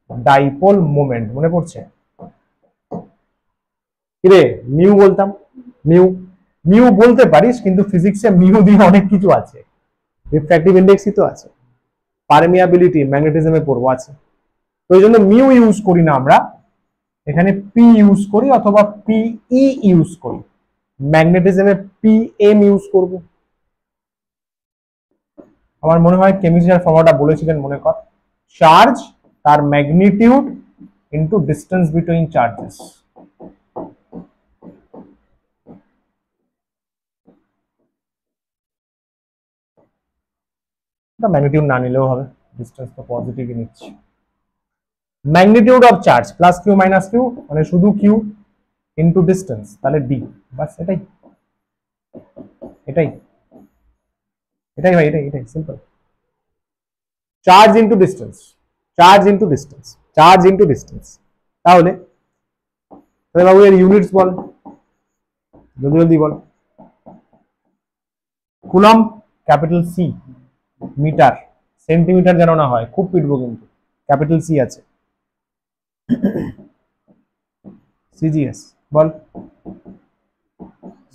ডাইপোল মোমেন্ট, মনে পড়ছে? কিরে মিউ বলতাম, মিউ, মিউ বলতে পারিস, কিন্তু ফিজিক্সে মিউ দিয়ে অনেক কিছু আছে, রিফ্র্যাক্টিভ ইন্ডেক্সই তো আছে, পারমিয়াবিলিটি ম্যাগনেটিজমে পড়বো আছে, তো ওই জন্য মিউ ইউজ করি না আমরা, এখানে পি ইউজ করি অথবা পিই ইউজ করি। ম্যাগনেটিজমে পিএম ইউজ করব। আমার মনে হয় কেমিস্ট্রির ফর্মুলাটা বলেছিলেন, মনে কর, চার্জ তার magnitude into distance between charges. এটা ম্যাগনিটিউড না নিলেও হবে, ডিস্টেন্স তো পজিটিভই নিচ্ছি। Magnitude of charge +q - q, মানে শুধু q ইনটু ডিস্টেন্স, তাহলে d, বাস এটাই, এটাই এটাই ভাই, এটাই এটাই simple. Charge into distance, charge into distance, charge into distance. তাহলে বাবু এর ইউনিটস বল, জলদি জলদি বল। Coulomb capital C, metre, centimetre যেন না হয়, খুব পিটবো কিন্তু, ক্যাপিটাল সি আছে। সিজিএস বল,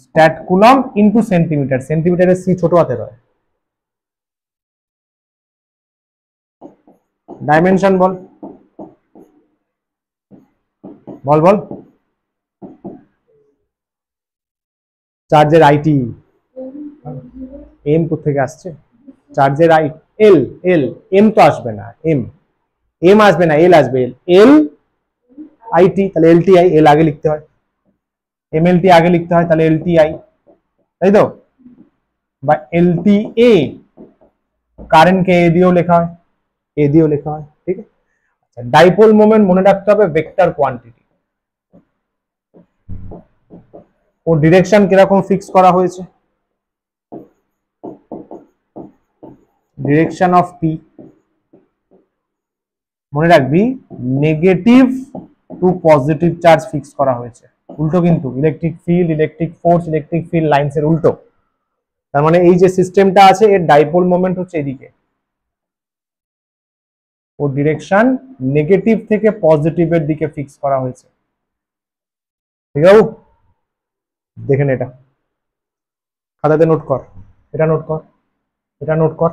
স্ট্যাট কুলম ইনটু সেন্টিমিটার, সেন্টিমিটারের সি ছোট হাতের হয়। ডাইমেনশন বল, বল বল। চার্জের আইটি, এম কোথা থেকে আসছে? চার্জের আই, এল, এল, এম তো আসবে না, এম, এম আসবে না, এল আসবে, এল, এল আইটি, তাহলে এলটি আই, এল আগে লিখতে হয়, এমএলটি আগে লিখতে হয়, তাহলে এলটি আই, তাই তো? বা এলটি এ, কারেন্টকে এ দিয়েও লেখা হয়, এ দিয়েও লেখা হয়, ঠিক আছে। আচ্ছা, ডাইপোল মোমেন্ট মনে রাখতে হবে ভেক্টর কোয়ান্টিটি, ও ডিরেকশন কিরকম ফিক্স করা হয়েছে, ডিরেকশন অফ পি, মনে রাখবি negative to positive charge fix করা হয়েছে, উল্টো কিন্তু electric field, electric force, electric field lines এর উল্টো। তার মানে এই যে সিস্টেমটা আছে, এর ডাইপোল মোমেন্ট হচ্ছে এদিকে, ও ডিরেকশন নেগেটিভ থেকে পজিটিভের দিকে ফিক্স করা হয়েছে, ঠিক আছে? দেখেন এটা খাতাতে নোট কর, এটা নোট কর, এটা নোট কর,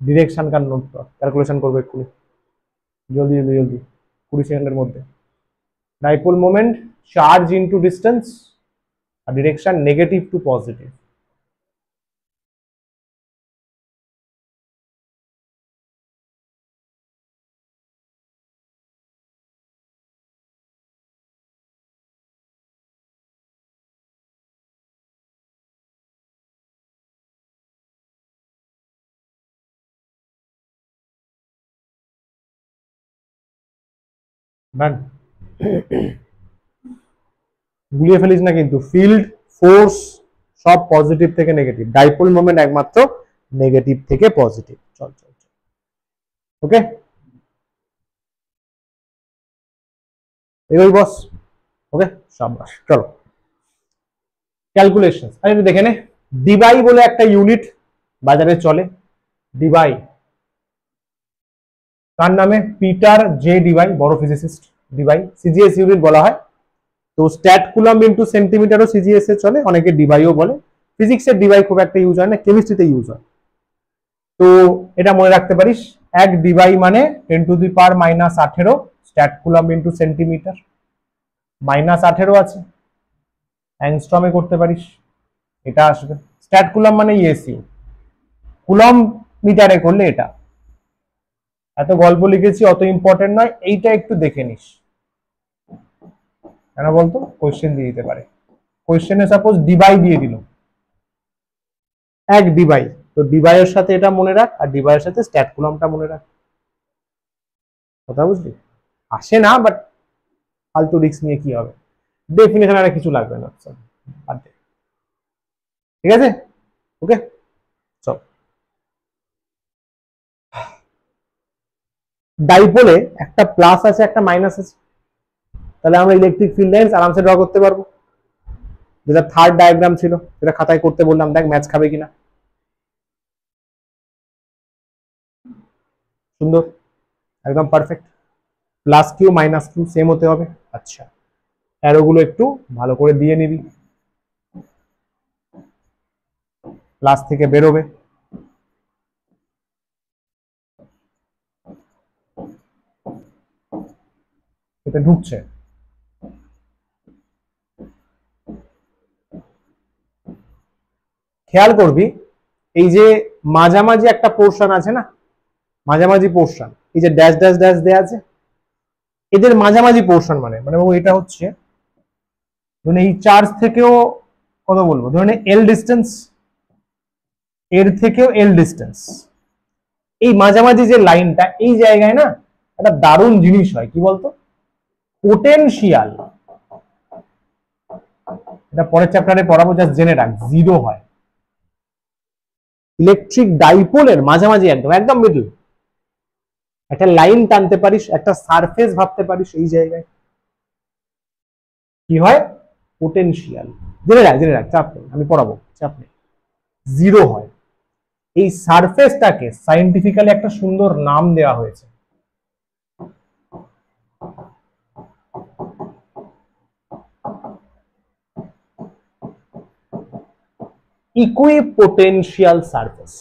ডিরেকশন কার নোট কর, ক্যালকুলেশন করবো এক্ষুনি, জলদি জলদি জলদি, 20 সেকেন্ডের মধ্যে। Dipole moment charge into distance, আর direction negative to positive. Done. গুলিয়ে ফেলিস না কিন্তু, ফিল্ড ফোর্স সব পজিটিভ থেকে নেগেটিভ, ডাইপোল মোমেন্ট একমাত্র নেগেটিভ থেকে পজিটিভ। চল চল চল, ওকে এগোই বস। ওকে শাবাশ, চলো ক্যালকুলেশন আরে দেখে নে। ডিবাই বলে একটা ইউনিট বাজারে চলে, ডিবাই কার নামে? পিটার জে ডিবাই, বড় ফিজিসিস্ট। ডিবাই সিজিএস ইউনিট বলা হয়। তো স্ট্যাট কুলম্ব ইনটু সেন্টিমিটারও সিজিএস এ চলে, অনেকে ডিবাইও বলে। ফিজিক্সের ডিবাই খুব একটা ইউজ হয় না, কেমিস্ট্রিতে ইউজ হয়। তো এটা মনে রাখতে পারিস, এক ডিবাই মানে 10⁻⁻18 স্ট্যাট কুলম্ব ইনটু সেন্টিমিটার, -18 আছে, অ্যাংস্ট্রমে করতে পারিস, এটা আসবে। স্ট্যাট কুলম্ব মানে ইএসইউ, কুলম্ব মিটারে করলে এটা। এত গল্প লিখেছি, অত ইম্পর্টেন্ট নয়, এইটা একটু দেখে নিস। কেন বলতো? কোয়েশ্চেন দিয়ে দিতে পারে। কোয়েশ্চেনে সাপোজ ডিবাই দিয়ে দিল, এক ডিবাই, তো ডিবাইয়ের সাথে এটা মনে রাখ, আর ডিবাইয়ের সাথে স্ট্যাট কুলম্বটা মনে রাখ। কথা বুঝলি? আসে না, বাট ফালতু রিস্ক নিয়ে কি হবে? ডেফিনেশন আর কিছু লাগবে না, ঠিক আছে? ওকে চল। ডাইপোলে একটা প্লাস আছে, একটা মাইনাস আছে, তাহলে আমরা ইলেকট্রিক ফিল্ড লাইন্স আরামসে ড্র করতে পারবো। যেটা থার্ড ডায়াগ্রাম ছিল, যেটা খাতায় করতে বললাম, দেখ ম্যাচ খাবে কিনা। সুন্দর, একদম perfect. Plus Q minus Q same হতে হবে। আচ্ছা, অ্যারোগুলো একটু ভালো করে দিয়ে নিবি, প্লাস থেকে বেরোবে। এটা ঢুকছে, খেয়াল করবি এই যে মাঝামাঝি একটা পোর্শন আছে না, মাঝামাঝি পোর্শন, এই যে ড্যাশ ড্যাশ ড্যাশ দেয়া আছে, এদের মাঝামাঝি পোর্শন মানে মানে এটা হচ্ছে ধরুন এই চার্জ থেকেও কত বলবো, ধরুন এল ডিস্টেন্স, এর থেকেও এল ডিস্টেন্স, এই মাঝামাঝি যে লাইনটা, এই জায়গায় না একটা দারুণ জিনিস হয়, কি বলতো? পোটেনশিয়াল। এটা পরের চ্যাপ্টারে পড়াবো, জাস্ট জেনে রাখ, জিরো হয়। ইলেকট্রিক ডাইপোলের মাঝামাঝি একদম একদম মিডল একটা লাইন টানতে পারিস, একটা সারফেস ভাবতে পারিস, এই জায়গায় কি হয়? পোটেনশিয়াল। জেনে রাখ, চাপ নেই, আমি পড়াবো, চাপ নেই। জিরো হয়। এই সারফেসটাকে সাইন্টিফিক্যালি একটা সুন্দর নাম দেওয়া হয়েছে, ইকুইপোটেনশিয়াল সারফেস।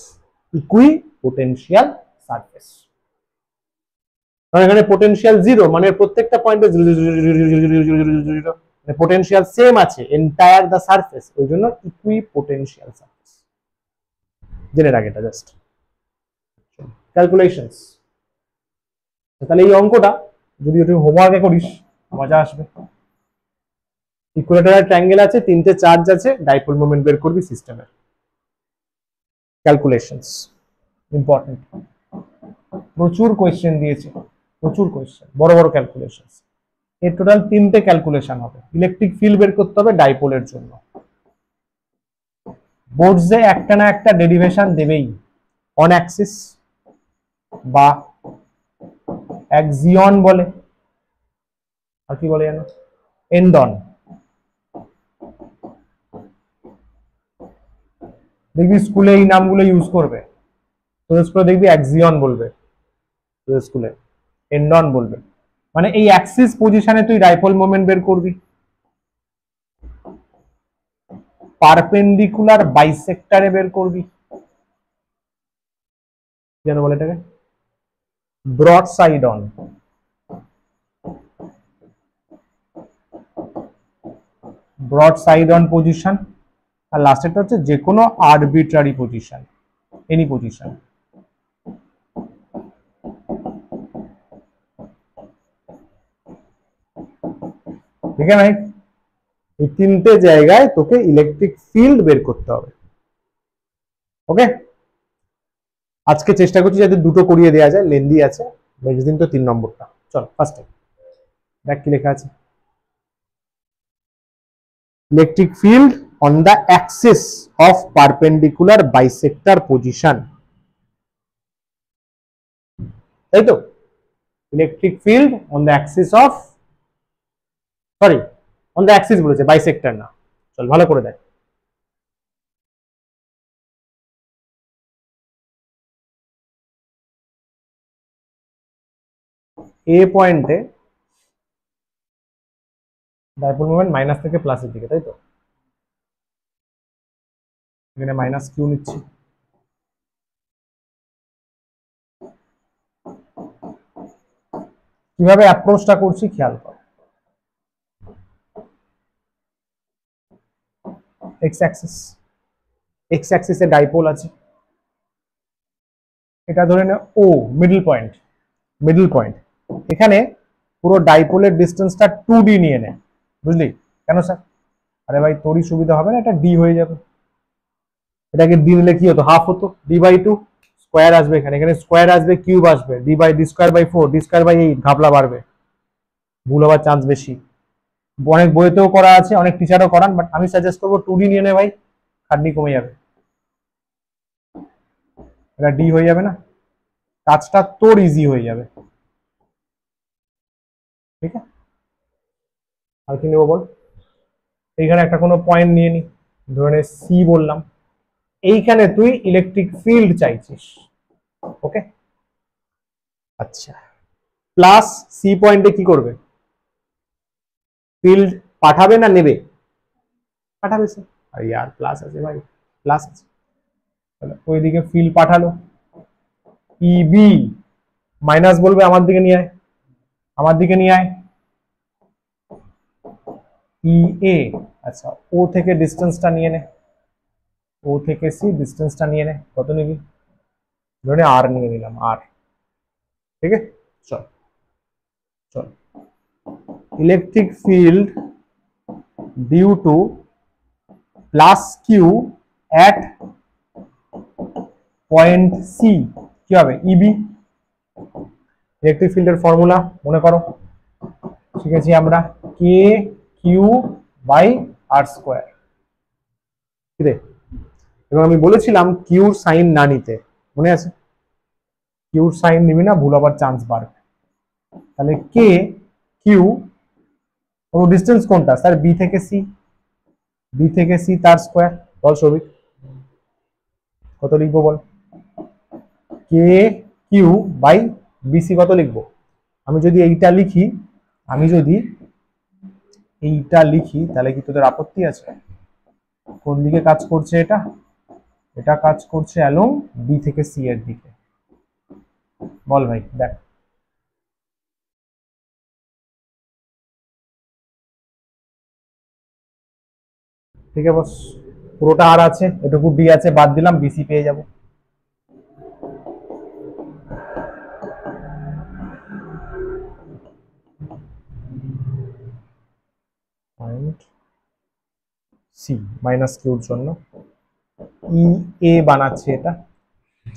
ইকুইপোটেনশিয়াল সারফেস, এখানে পোটেনশিয়াল জিরো মানে প্রত্যেকটা পয়েন্টে পোটেনশিয়াল সেম আছে এন্টায়ার দা সারফেস, ওই জন্য ইকুইপোটেনশিয়াল সারফেস। জেনে রাখ এটা জাস্ট। ক্যালকুলেশনস, তাহলে এই অঙ্কটা যদি তুই হোমওয়ার্কে করিস মজা আসবে। ইকুয়েটরিয়াল ট্রায়াঙ্গেল আছে, তিনটে চার্জ আছে, ডাইপোল মোমেন্ট বের করবি সিস্টেমের। ক্যালকুলেশনস ইম্পর্টেন্ট, প্রচুর কোয়েশ্চেন দিয়েছে, প্রচুর কোয়েশ্চেন, বড় বড় ক্যালকুলেশনস। এর টোটাল তিনটে ক্যালকুলেশন হবে। ইলেকট্রিক ফিল্ড বের করতে হবে ডাইপোলের জন্য। বোর্ডসে একটা না একটা ডেরিভেশন দেবেই, অন অ্যাক্সিস বা অ্যাক্সিয়ন বলে, আর কি বলে জানো, এন্ডন। দেখবি স্কুলে এই নামগুলো ইউজ করবে, তোদের স্কুলে দেখবি অ্যাক্সিয়ন বলবে, তোদের স্কুলে এন্ডন বলবে। মানে এই অ্যাক্সিস পজিশনে তুই ডাইপোল মোমেন্ট বের করবি। পারপেন্ডিকুলার বাইসেক্টরে বের করবি, যেন বলে এটাকে broad side on. Broad side on position, আর লাস্টেরটা হচ্ছে যে কোনো আরবিট্রারি পজিশন, এনি পজিশন। ঠিক আছে ভাই, এই তিনটে জায়গায় তোকে ইলেকট্রিক ফিল্ড বের করতে হবে। ওকে, আজকে চেষ্টা করছি যাতে দুটো করিয়ে দেওয়া যায়, লেন্দি আছে, নেক্সট দিন তো 3 নম্বরটা। চল ফার্স্ট দেখ কি লেখা আছে, electric field on the Axis of perpendicular bisector position, তাই তো? Electric field on the Axis of, sorry on the Axis বলেছে, বাইসেক্টর না। চল ভালো করে দেখ, এ পয়েন্টে ডাইপোল মোমেন্ট মাইনাস থেকে প্লাসের দিকে, তাই তো? এখানে মাইনাস কিউ নিচ্ছি, কিভাবে অ্যাপ্রোচটা করছি খেয়াল কর। এক্স অ্যাক্সিসে ডাইপোল আছে, এটা ধরে নে ও মিডল পয়েন্ট। এখানে পুরো ডাইপোলের ডিস্টেন্সটা 2D নিয়ে নেয়, বুঝলি? কেন স্যার? আরে ভাই তোরই সুবিধা হবে না, এটা ডি হয়ে যাবে। এটাকে ডি নিলে কি হতো? হাফ হতো, d/2 স্কোয়ার আসবে, এখানে এখানে স্কোয়ার আসবে, কিউব আসবে, d/4 d²/8, ঘাপলা বাড়বে, ভুল হওয়ার চান্স বেশি। অনেক বইতেও করা আছে, অনেক টিচারও করান, বাট আমি সাজেস্ট করবো 2D নিয়ে নে ভাই, খাটনি কমে যাবে। এটা ডি হয়ে যাবে না, কাজটা তোর ইজি হয়ে যাবে। ঠিক আছে, আর কি নেবো বল? এইখানে একটা কোনো পয়েন্ট নিয়ে নি, ধরে সি বললাম, এইখানে তুই ইলেকট্রিক ফিল্ড চাইছিস, ওকে? আচ্ছা, প্লাস সি পয়েন্টে কি করবে? ফিল্ড পাঠাবে না নেবে? পাঠাবে স্যার। আর ইয়ার প্লাস আছে ভাই, প্লাস আছে, তাহলে ওইদিকে ফিল্ড পাঠালো, ইবি মাইনাস বলবে আমার দিকে নিয়ে আয়, আমার দিকে নিয়ে আয়, ই এ। আচ্ছা, ও থেকে ডিস্টেন্সটা নিয়ে নে, ও থেকে সি ডিস্টেন্সটা নিয়ে নে, কত নিবি? ধরে আর নিয়ে নিলাম, আর। ঠিক আছে, চল চল, electric field due to plus Q at point C কি হবে? ইবি। ইলেকট্রিক ফিল্ডের ফর্মুলা মনে করো, শিখেছি আমরা, কে কিউ বাই আর স্কোয়ার। এবং আমি বলেছিলাম কিউর সাইন না নিতে, মনে আছে? কিউর সাইন নিবি না, ভুল হবার চান্স বাড়বে। তাহলে কে কিউ, ও ডিস্টেন্স কোনটা স্যার? বি থেকে সি, বি থেকে সি তার স্কোয়ার। বল সৌভিক, কত লিখবো বল? কে কিউ বাই বিসি কত লিখবো? আমি যদি এইটা লিখি, তাহলে কি তোদের আপত্তি আছে? কোন দিকে কাজ করছে এটা? এটা কাজ করছে অ্যালং বি থেকে সি এর দিকে। বল ভাই, দেখ। ঠিক আছে বস, পুরোটা আর আছে, এটুকু বি আছে, বাদ দিলাম, বিসি পেয়ে যাব। পয়েন্ট সি মাইনাস কিউর জন্য ই এ বানাচ্ছে, এটা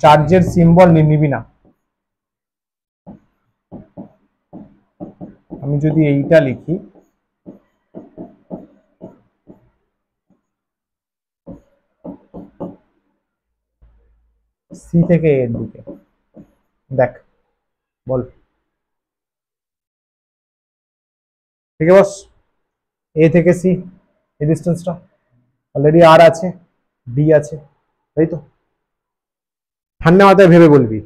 চার্জের সিম্বল নিবি না। আমি যদি এইটা লিখি, সি থেকে এর দিকে, দেখ বল। ঠিক আছে বস, এ থেকে সি এই ডিস্টেন্সটা অলরেডি আর আছে, ডি আছে, তাই তো? ঠান্ডা মাথায় ভেবে বলবি,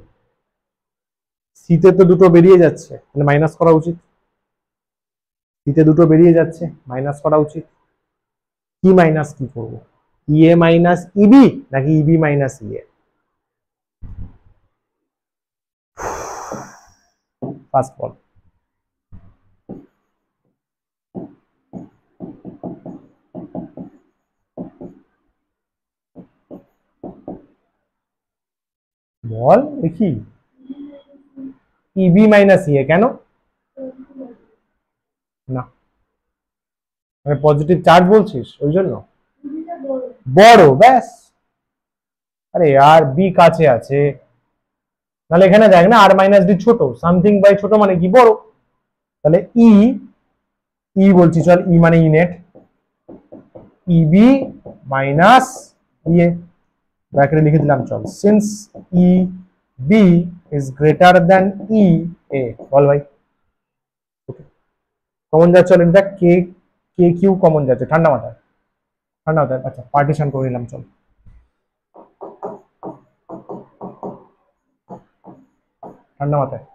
সিতে তো দুটো বেরিয়ে যাচ্ছে, তাহলে মাইনাস করা উচিত। সিতে দুটো বেরিয়ে যাচ্ছে, মাইনাস করা উচিত। কি মাইনাস কি করবো? ইএ মাইনাস ইবি নাকি ইবি মাইনাস ইএ? ফার্স্ট বল। বল দেখি, ইবি মাইনাস ইএ কেন? না, পজিটিভ চার্জ বলছিস ওই জন্য? বড়, ব্যাস। আরে আর বি কাছে আছে, নাহলে এখানে দেখ না, আর মাইনাস ডি ছোট, সামথিং বাই ছোট মানে কি বড়। তাহলে ই ই বলছি, চল ই মানে ইনেট, ইবি মাইনাস ইএ, ব্র্যাকেটে লিখে দিলাম। চল, since E B is greater than E A, বল ভাই। কমন যাচ্ছে অলরেডি, দেখ কে কে কিউ কমন যাচ্ছে, ঠান্ডা মাথায় ঠান্ডা মাথায়। আচ্ছা, পার্টিশন করে নিলাম। চল, ঠান্ডা মাথায়,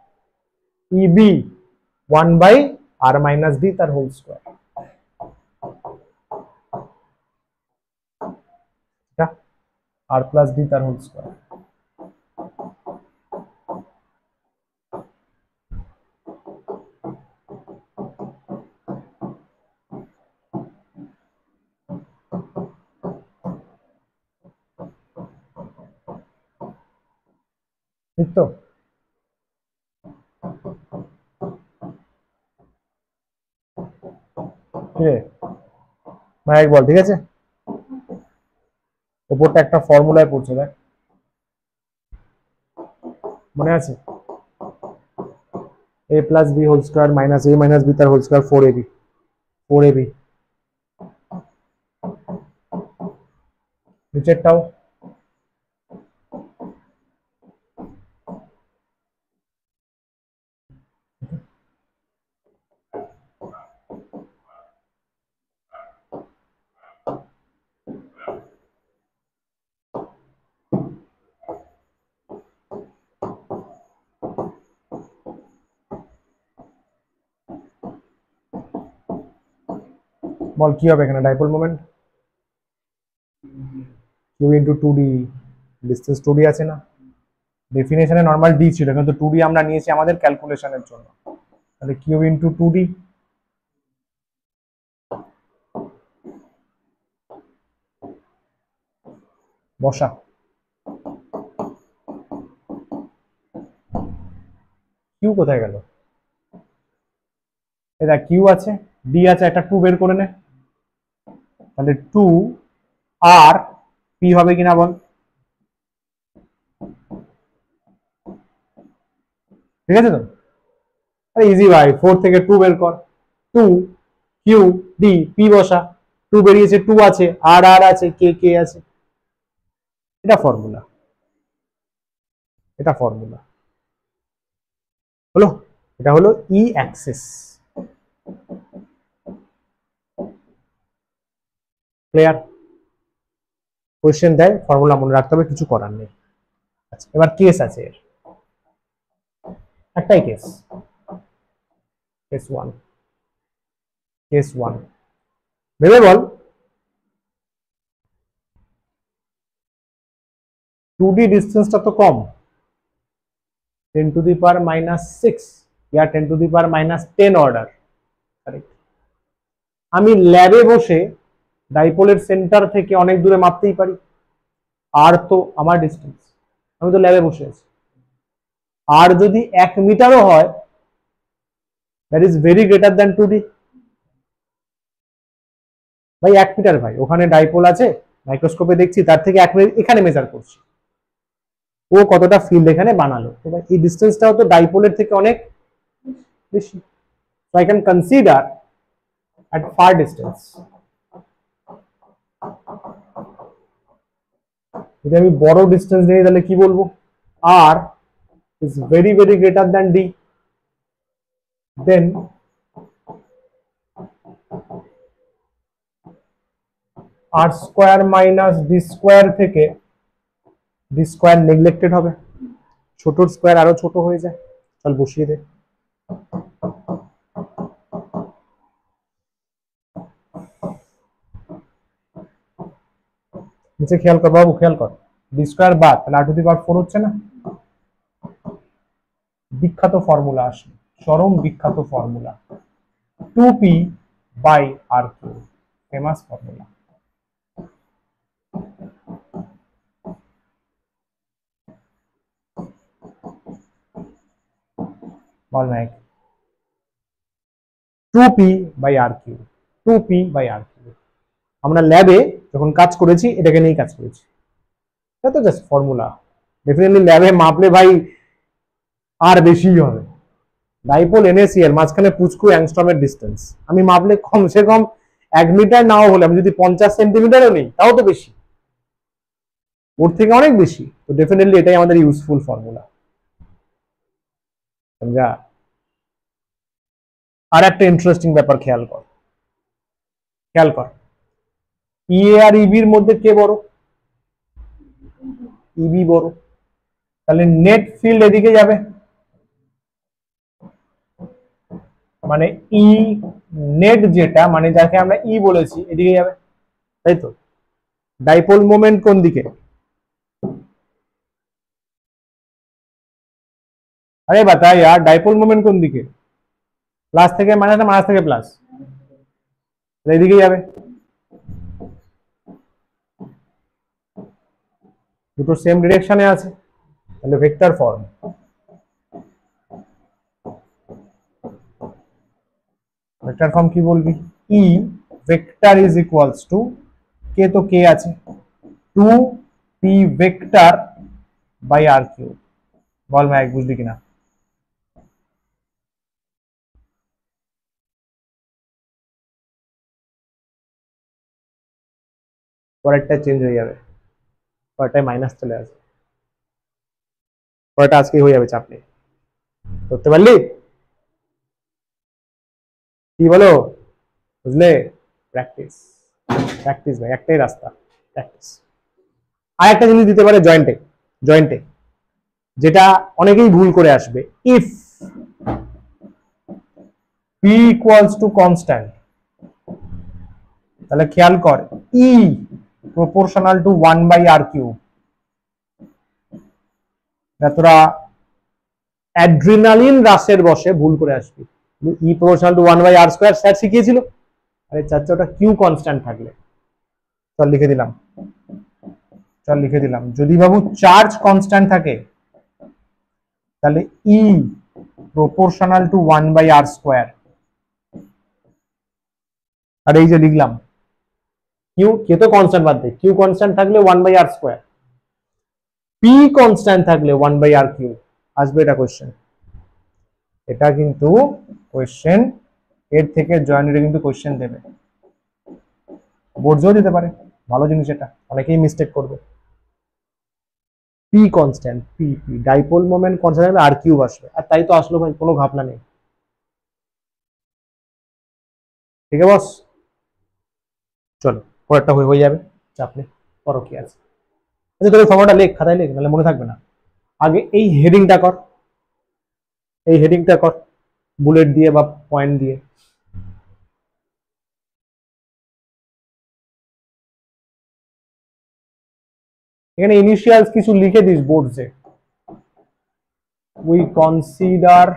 ইবি 1/r মাইনাস ডি তার হোল স্কোয়ার, আর প্লাস ডি তার হোল স্কোয়ার। ঠিক তো? ভাই বল, ঠিক আছে? ওপরটা একটা ফর্মুলায় পড়ছে, দেখ মনে আছে? a plus B whole square minus A minus B তার হোল স্কোয়ার 4ab, 4ab। নিচেরটাও বল কি হবে এখানে, dipole moment Q into 2d, distance 2d আছে না, ডেফিনেশনে নর্মাল ডি ছিল, কিন্তু 2d আমরা নিয়েছি আমাদের ক্যালকুলেশনের জন্য, তাহলে কিউ ইন্টু 2d বসা। কিউ কোথায় গেল? এই দেখ কিউ আছে, ডি আছে, একটা 2 বের করে নে, তাহলে 2 আর পি হবে কিনা বল। ঠিক আছে তো? আরে ইজি ভাই, 4 থেকে 2 বের কর, 2 কিউ ডি পি বসা, 2 বেরিয়েছে, 2 আছে, আর আর আছে, কে কে আছে, এটা ফর্মুলা, এটা ফর্মুলা হলো, এটা হলো ই অ্যাক্সিস। ক্লিয়ার? কোয়েশ্চেন দেয়, ফর্মুলা মনে রাখতে হবে, কিছু করার নেই। আচ্ছা, এবার কেস আছে এর, একটাই কেস, কেস 1, কেস 1 ভেবে বল, 2d ডিস্টেন্সটা তো কম, 10 টু দি পাওয়ার -6 या 10 to the power -10 order, correct. আমি ল্যাবে বসে ডাইপোলের সেন্টার থেকে অনেক দূরে মাপতেই পারি, আর তো আমার ডিস্টেন্স, আমি তো ল্যাবে বসে আছি, আর যদি 1 মিটারও হয়, that is very greater than 2d। ভাই 1 মিটার, ভাই ওখানে ডাইপোল আছে, মাইক্রোস্কোপে দেখছি, তার থেকে 1 মিটার এখানে মেজার করছি, ও কতটা ফিল্ড এখানে বানালো, এবার এই ডিস্টেন্সটাও তো ডাইপোলের থেকে অনেক বেশি, so I can consider at far distance, যদি আমি বড় ডিস্টেন্স নিই তাহলে কি বলবো, r is very very greater than d, then r square minus d square থেকে d স্কয়ার নেগলেক্টেড হবে, ছোটর স্কয়ার আরো ছোট হয়ে যায়। চল বসিয়ে দে, নিচে খেয়াল কর বাবু, খেয়াল কর, d স্কয়ার বাদ, তাহলে r টু দি পাওয়ার 4 হচ্ছে না। বিখ্যাত ফর্মুলা আসে, চরম বিখ্যাত ফর্মুলা, 2p/r3, ফেমাস ফর্মুলা। বল নায়ক, 2p/r3, 2p/r3, আমরা ল্যাবে যখন কাজ করেছি এটাকে নিয়ে কাজ করেছি, এটা তো জাস্ট ফর্মুলা, ডেফিনেটলি ল্যাবে মাপলে ভাই আর বেশিই হবে, ডাইপোল NaCl মাঝখানে পুচকু অ্যাংস্ট্রমের ডিস্টেন্স, আমি মাপলে কমসে কম 1 মিটার নাও হলে আমি যদি 50 সেন্টিমিটারও নেই তাও তো বেশি, ওর থেকে অনেক বেশি। তো ডেফিনেটলি এটাই আমাদের ইউজফুল ফর্মুলা। সমঝা? আর একটা ইন্টারেস্টিং ব্যাপার খেয়াল কর, খেয়াল কর, ইএ আর ইবির মধ্যে কে বড়? ইবি বড়, তাহলে নেট ফিল্ড এদিকে যাবে, মানে ই নেট যেটা মানে যাকে আমরা ই বলেছি এদিকে যাবে, তাই তো? ডাইপোল মোমেন্ট কোন দিকে? আরে বাতা यार, ডাইপোল মোমেন্ট কোন দিকে? প্লাস থেকে মাইনাস না মাইনাস থেকে প্লাস? এদিকে যাবে, দুটো সেম ডিরেকশনে আছে, তাহলে ভেক্টর ফর্ম। ভেক্টর ফর্ম কি বলবি? E vector is equals to, K তো কে আছে, 2p vector by R cube. বল ভাই বুঝলি কিনা? পরেরটা চেঞ্জ হয়ে যাবে, পরেরটায় মাইনাস চলে আসবে, পরেরটা আজকে হয়ে যাবে, চাপ নেই। করতে পারলি? কি বলো, বুঝলে? প্র্যাকটিস, প্র্যাকটিস ভাই, একটাই রাস্তা, প্র্যাকটিস। আর একটা জিনিস দিতে পারে জয়েন্টে, জয়েন্টে যেটা অনেকেই ভুল করে আসবে, if p equals to constant, তাহলে খেয়াল কর E proportional to 1 by R cube. তোরা অ্যাড্রিনালিন রাশের বসে ভুল করে আসবি, E proportional to 1 by R square sir শিখিয়েছিল। আরে চাচা ওটা কিউ কনস্ট্যান্ট থাকলে, চল লিখে দিলাম, চল লিখে দিলাম, যদি বাবু চার্জ কনস্ট্যান্ট থাকে তাহলে E proportional to 1 by R square. আর এই যে লিখলাম কিউ, কে তো কনস্ট্যান্ট বাদ দে, কিউ কনস্ট্যান্ট থাকলে 1 by R square, P constant থাকলে 1 বাই আর কিউ। আসবে এটা কোশ্চেন, এটা কিন্তু কোশ্চেন, এর থেকে জয়েন্টে কিন্তু কোশ্চেন দেবে, বোর্ডেও দিতে পারে, ভালো জিনিস এটা, অনেকেই মিস্টেক করবে। P constant, P P dipole moment constant R cube আসবে, আর তাই তো আসলো ভাই, কোনো ঘাপলা নেই। ঠিক আছে বস, চলো পরেরটা হয়ে যাবে, চাপ নেই, পরও কি আছে। আচ্ছা তোর ফর্মুলাটা লেখ, খাতায় লেখ, নাহলে মনে থাকবে না। আগে এই হেডিংটা কর, এই হেডিংটা কর বুলেট দিয়ে বা পয়েন্ট দিয়ে। এখানে ইনিশিয়ালস কিছু লিখে দিস বোর্ডে, we consider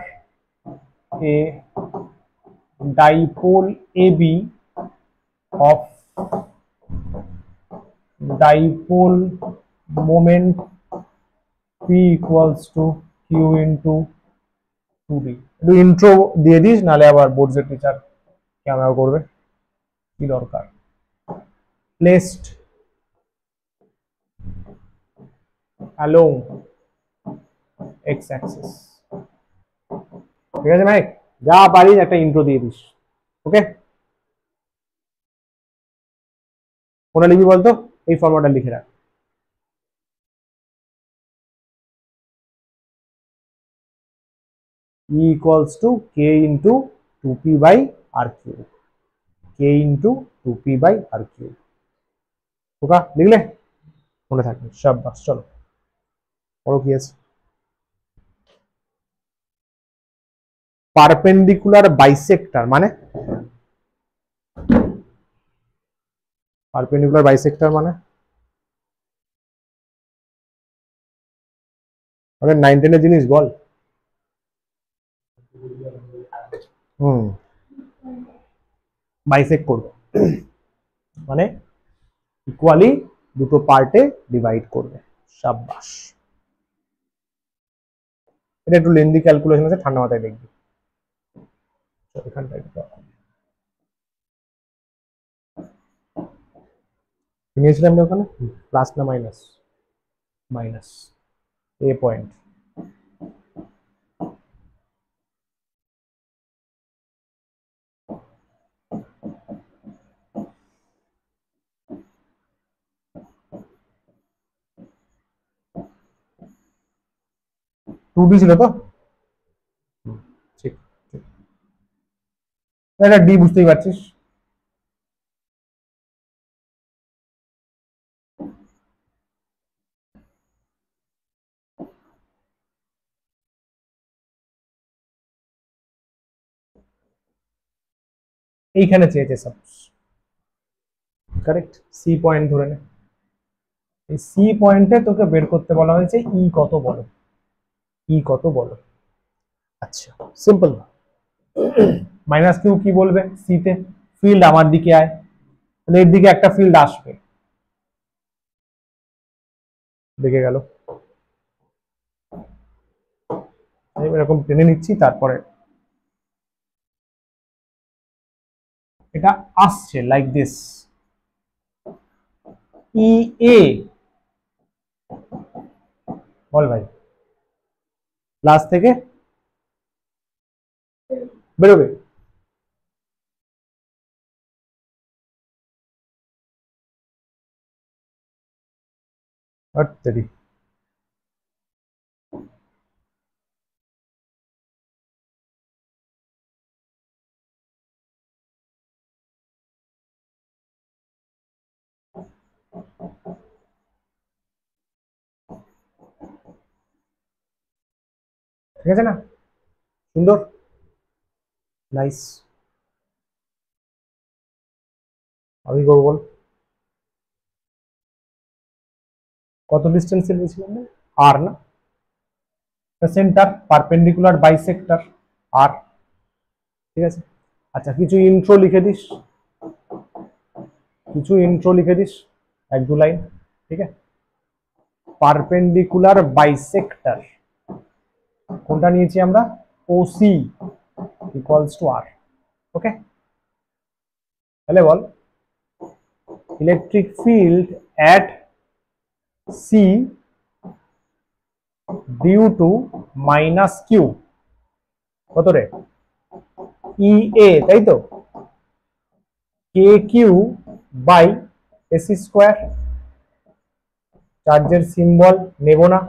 a dipole AB of dipole moment p equals to q into 2d। একটু ইন্ট্রো দিয়ে দিস, নালে আবার বোর্ডের টিচার ক্যামেরা করবে, কি দরকার। প্লেসড along x axis, ঠিক আছে ভাই, যা পারিস একটা ইন্ট্রো দিয়ে দিস, ওকে। কোনটা লিখবি বলতো, এই ফর্মুলাটা লিখে রাখ, E equals to k into 2p by r cube, k into 2p by r cube, ওকা লিখলে মনে থাকবে, শাবাশ। চলো পড়ো কি আছে। পারপেন্ডিকুলার বাইসেক্টর মানে, পারপেন্ডিকুলার বাইসেক্টর মানে আমাদের 9 10 এর জিনিস বল। বাইসেক্ট করবে মানে ইকুয়ালি দুটো পার্টে ডিভাইড করবে, শাবাশ। এটা একটু লেন্দি ক্যালকুলেশন আছে, ঠান্ডা মাথায় দেখবি। এখানটায় নিয়েছিলাম না ওখানে, প্লাস না মাইনাস, মাইনাস এ পয়েন্ট, 2D ছিল তো? ঠিক ঠিক, এটা ডি বুঝতেই পারছিস। এইখানে চেয়েছে সাপোজ, কারেক্ট, সি পয়েন্ট ধরে নে। এই সি পয়েন্টে তোকে বের করতে বলা হয়েছে ই কত বলো, ই কত বলো। আচ্ছা সিম্পল। মাইনাস কিউ কি বলবে, সি তে ফিল্ড আমার দিকে আয়, তাহলে এর দিকে একটা ফিল্ড আসবে, দেখে গেল। এরকম টেনে নিচ্ছি, তারপরে এটা আসছে লাইক দিস, ই এ বল ভাই, প্লাস থেকে বেরোবে। ঠিক আছে না, সুন্দর, নাইস। আমি করবো বল, কত ডিস্টেন্সের বেছিলাম আর না, সেন্টার পারপেন্ডিকুলার বাইসেক্টর আর, ঠিক আছে। আচ্ছা কিছু ইন্ট্রো লিখে দিস, কিছু ইন্ট্রো লিখে দিস, এক দু লাইন, ঠিক আছে। পারপেন্ডিকুলার বাইসেক্টর কোনটা নিয়েছি আমরা, OC equals to R, okay. তাহলে বল electric field at C due to minus Q কত রে, ই এ, তাই তো, K Q by AC square. চার্জের সিম্বল নেব না,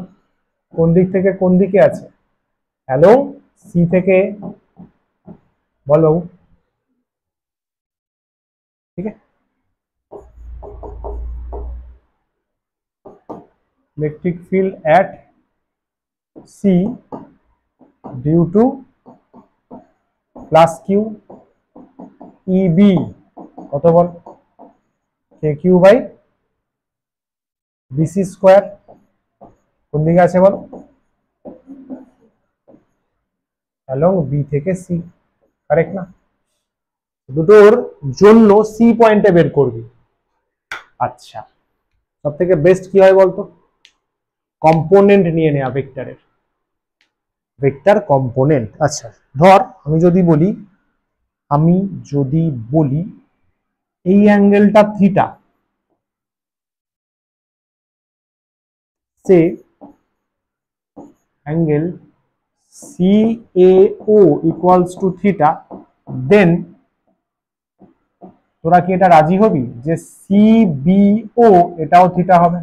কোন দিক থেকে কোন দিকে আছে, হ্যালো সি থেকে, বল বাবু, ঠিক আছে। Electric field at C due to plus Q E B কত বল, K Q by BC square, কোন দিকে আছে বল, অ্যালং বি থেকে সি, কারেক্ট না? দুটোর জন্য সি পয়েন্টে বের করবি। আচ্ছা সব থেকে বেস্ট কি হয় বলতো, কম্পোনেন্ট নিয়ে নেওয়া ভেক্টরের, ভেক্টর কম্পোনেন্ট। আচ্ছা ধর আমি যদি বলি এই অ্যাঙ্গেলটা theta, say angle CAO equals to theta, then তোরা কি এটা রাজি হবি যে CBO এটাও থিটা হবে?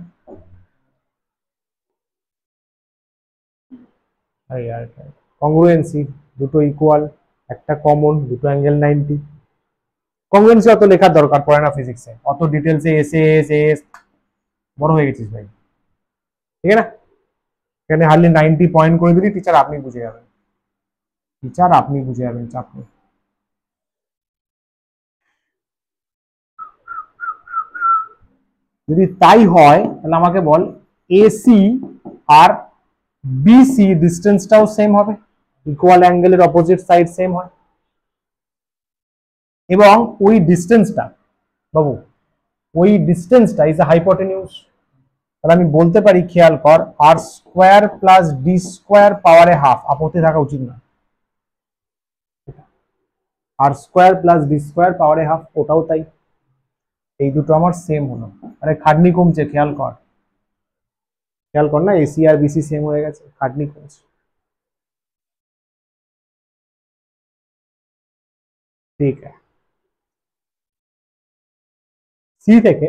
কংগ্রুয়েন্সি, দুটো ইকুয়াল, একটা কমন, দুটো অ্যাঙ্গেল 90। কংগ্রুয়েন্সি অত লেখার দরকার পড়ে না ফিজিক্সে, অত ডিটেলসে এসে এস, বড় হয়ে গেছিস ভাই, ঠিক আছে না? এখানে হার্ডলি 90 পয়েন্ট করে দিলি, টিচার আপনি বুঝে যাবেন, টিচার আপনি বুঝে যাবেন, চাপ নেই। যদি তাই হয় তাহলে আমাকে বল এসি আর বিসি ডিস্টেন্সটাও সেম হবে, ইকুয়াল অ্যাঙ্গেলের অপোজিট সাইড সেম হয়, এবং ওই ডিস্টেন্সটা বাবু, ওই ডিস্টেন্সটা ইজ আ হাইপোটেনিউজ। তাহলে আমি বলতে পারি, খেয়াল কর, আর স্কোয়ার প্লাস ডি স্কোয়ার পাওয়ারে হাফ, আপত্তি থাকা উচিত না, আর স্কোয়ার প্লাস ডি স্কোয়ার পাওয়ারে হাফ, ওটাও তাই, এই দুটো আমার সেম হলো। আরে খাটনি কমছে, খেয়াল কর, খেয়াল কর না, এসি আর বিসি সেম হয়ে গেছে, খাটনি কমছে, ঠিক আছে। সি থেকে,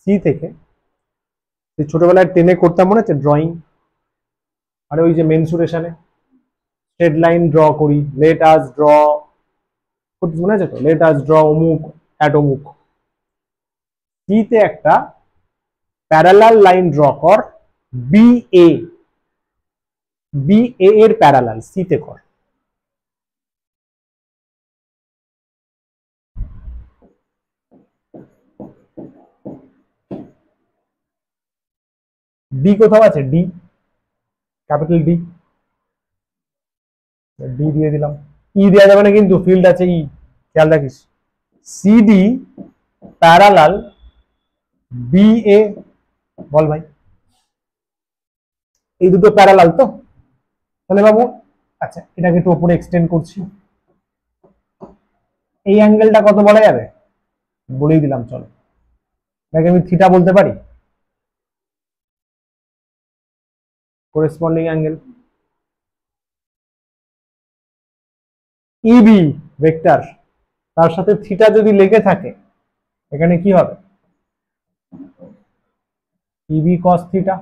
সি থেকে ছোটবেলায় টেনে করতাম মনে হচ্ছে ড্রয়িং, আরে ওই যে মেনসুরেশনে স্ট্রেট লাইন ড্র করি, লেট আস ড্র, মনে আছে তো, লেট আস ড্র অমুক অ্যাট অমুক। সি তে একটা প্যারালাল লাইন ড্র কর, বিএ, বিএ এর প্যারালাল সি তে কর। ডি কোথাও আছে? ডি, ক্যাপিটাল ডি, ডি দিয়ে দিলাম। ই দেওয়া যাবে না কিন্তু, ফিল্ড আছে ই, খেয়াল রাখিস। সিডি প্যারালাল বিএ, বল ভাই এই দুটো প্যারালাল তো, তাহলে বাবু আচ্ছা এটাকে একটু উপরে এক্সটেন্ড করছি। এই অ্যাঙ্গেলটা কত বলা যাবে? বলেই দিলাম, চলো এটাকে আমি থিটা বলতে পারি, করেসপন্ডিং অ্যাঙ্গেল। ইবি ভেক্টর, তার সাথে থিটা যদি লেগে থাকে, এখানে কি হবে? EB cos theta.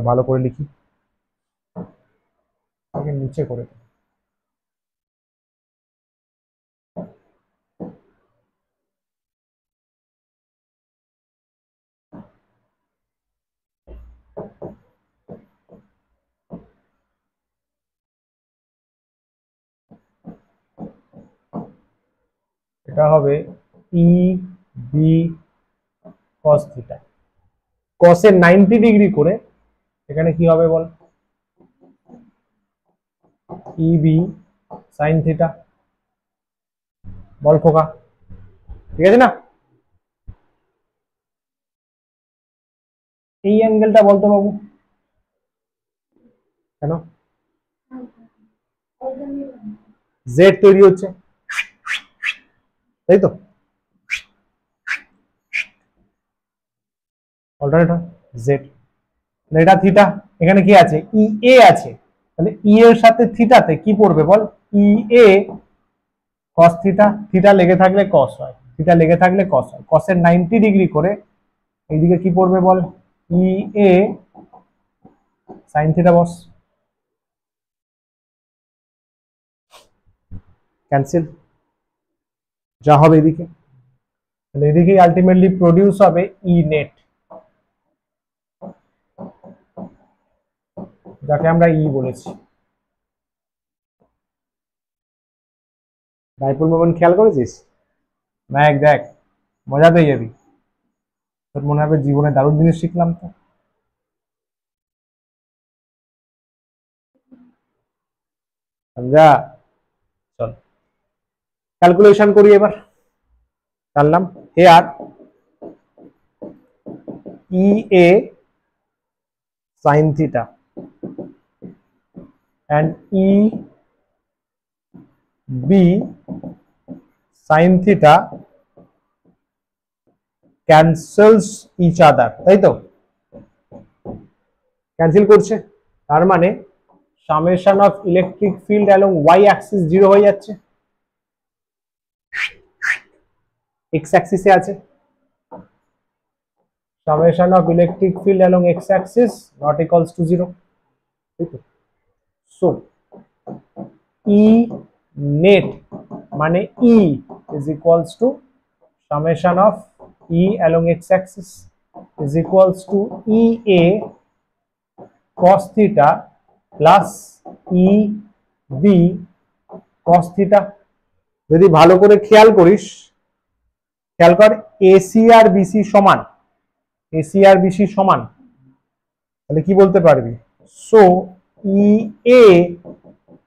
ভালো করে লিখি, নিচে করে দিই। এটা হবে ই বি কস থিটা। কসের 90 ডিগ্রি করে এখানে কি হবে বল? E B sine theta. বল খোকা, ঠিক আছে না? এই অ্যাঙ্গেলটা বলতো বাবু কেন? জেড তৈরি হচ্ছে, তাই তো? অল্টারনেটর জেড, এটা থিটা, এখানে কি আছে? ই এ আছে, তাহলে ই এর সাথে থিটাতে কি পড়বে বল? ই এ কস থিটা, থিটা লেগে থাকলে কস হয়, থিটা লেগে থাকলে কস হয়। কসের 90 ডিগ্রি করে এইদিকে কি পড়বে বল? ই A sine theta. Boss cancel, যা হবে এদিকে, তাহলে এদিকে আলটিমেটলি প্রডিউস হবে ই নেট, যাকে আমরা ই বলেছি। ডাইপোল মোমেন্ট খেয়াল করেছিস? ম্যাক দেখ, মজা পেয়ে যাবি, তোর মনে হবে জীবনে দারুণ জিনিস শিখলাম তো। সমঝা? চল ক্যালকুলেশন করি এবার। জানলাম here E A sine theta and E B sin theta cancels each other, তাই তো? ক্যান্সেল করছে, তার মানে summation of electric field along Y axis 0 হয়ে যাচ্ছে, এক্স অ্যাক্সিসে আছে। Summation of electric field along X axis not equals to 0, ঠিক আছে? সো ই নেট মানে ই is equals to summation of E along x-axis is equals to EA cos theta plus EB cos theta। যদি ভালো করে খেয়াল করিস, খেয়াল কর AC আর BC সমান, AC আর BC সমান, তাহলে কি বলতে পারবি? সো EA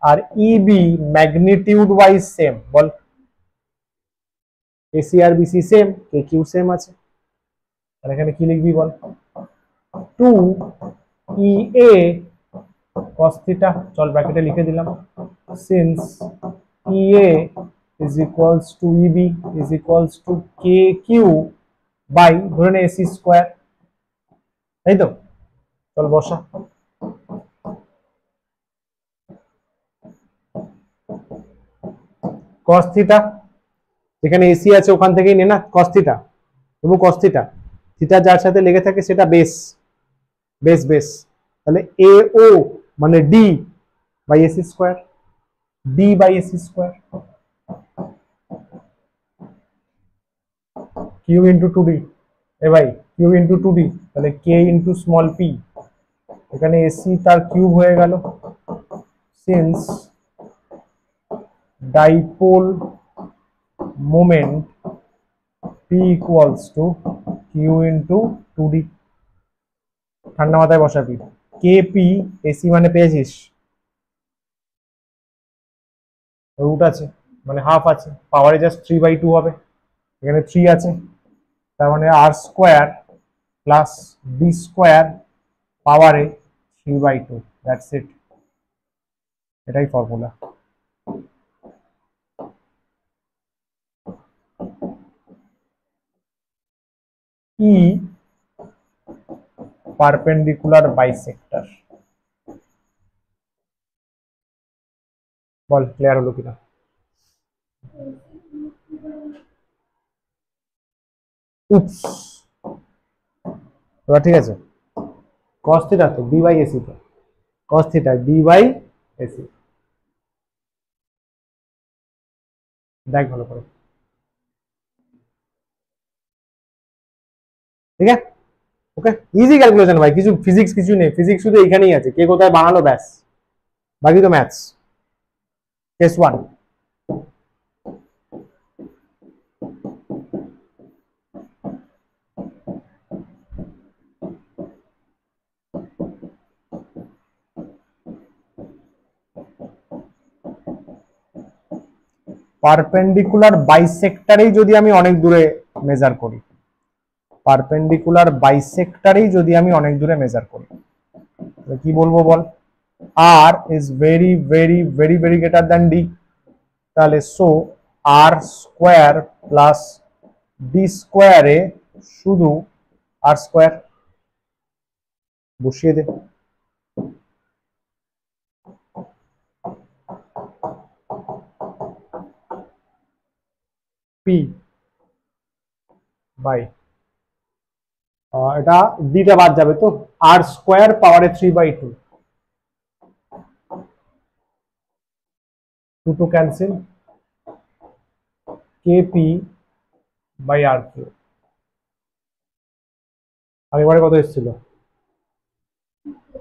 আর EB ম্যাগনিটিউড ওয়াইজ সেম। বল এসি আর বিসি সেম, কে কিউ সেম আছে, আর এখানে কি লিখবি বল? 2 ই এ cos থিটা, চল ব্র্যাকেটে লিখে দিলাম, since E A is equals to EB is equals to KQ by ধরে নে এসি স্কয়ার, তাই তো? চল বসা। cos থিটা, যেখানে এসি আছে ওখান থেকেই নে না cos থিটা, এবং cos থিটা, থিটা যার সাথে লেগে থাকে সেটা বেস, বেস বেস, তাহলে এ ও মানে D by AC square, D by AC square, Q into two D, এ ভাই কিউ ইন্টু টু ডি, তাহলে কে ইন্টু স্মল পি, এখানে এসি তার কিউব হয়ে গেল, since dipole moment P equals to Q into two D. ঠান্ডা মাথায় বসাবি, K P AC মানে পেয়েছিস, রুট আছে মানে হাফ আছে, পাওয়ারে জাস্ট 3/2 হবে, এখানে 3 আছে, তার মানে R square plus D square পাওয়ারে 3/2, দ্যাটস ইট, এটাই ফর্মুলা। ই পারপেন্ডিকুলার বাইসেক্টর, বল ক্লিয়ার হলো কিনা? উপস, এবার ঠিক আছে, cos থিটা তো ডি বাই এসি, তো cos থিটা ডি বাই এসি, দেখ ভালো করে, ঠিক আছে? ওকে, ইজি ক্যালকুলেশন ভাই, কিছু ফিজিক্স কিছু নেই, ফিজিক্স শুধু এখানেই আছে, কে কোথায় বানালো ব্যাস, বাকি তো ম্যাথস। কেস 1, পারপেন্ডিকুলার বাইসেক্টরেই যদি আমি অনেক দূরে মেজার করি, পারপেন্ডিকুলার বাইসেক্টরেই যদি আমি অনেক দূরে মেজার করি, তাহলে কি বলবো বল? R is very very very very greater than D, তাহলে so R square plus D স্কোয়ারে শুধু আর স্কোয়ার বসিয়ে দে, পি বাই এটা ডিটা বাদ যাবে তো, আর স্কোয়ার পাওয়ারে 3/2, 2 to cancel, KP by R cube, আগেবারে কত এসেছিল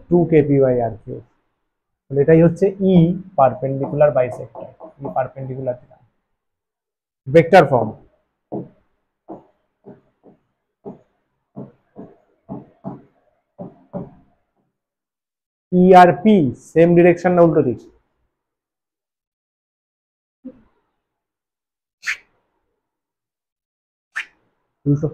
2 কেপি বাই আর কিউ, তাহলে এটাই হচ্ছে ই পারপেন্ডিকুলার বাইসেক্টর, ই পারপেন্ডিকুলার ভেক্টর ফর্ম। ই আর পি সেম ডিরেকশন না উল্টো দিক? উল্টো।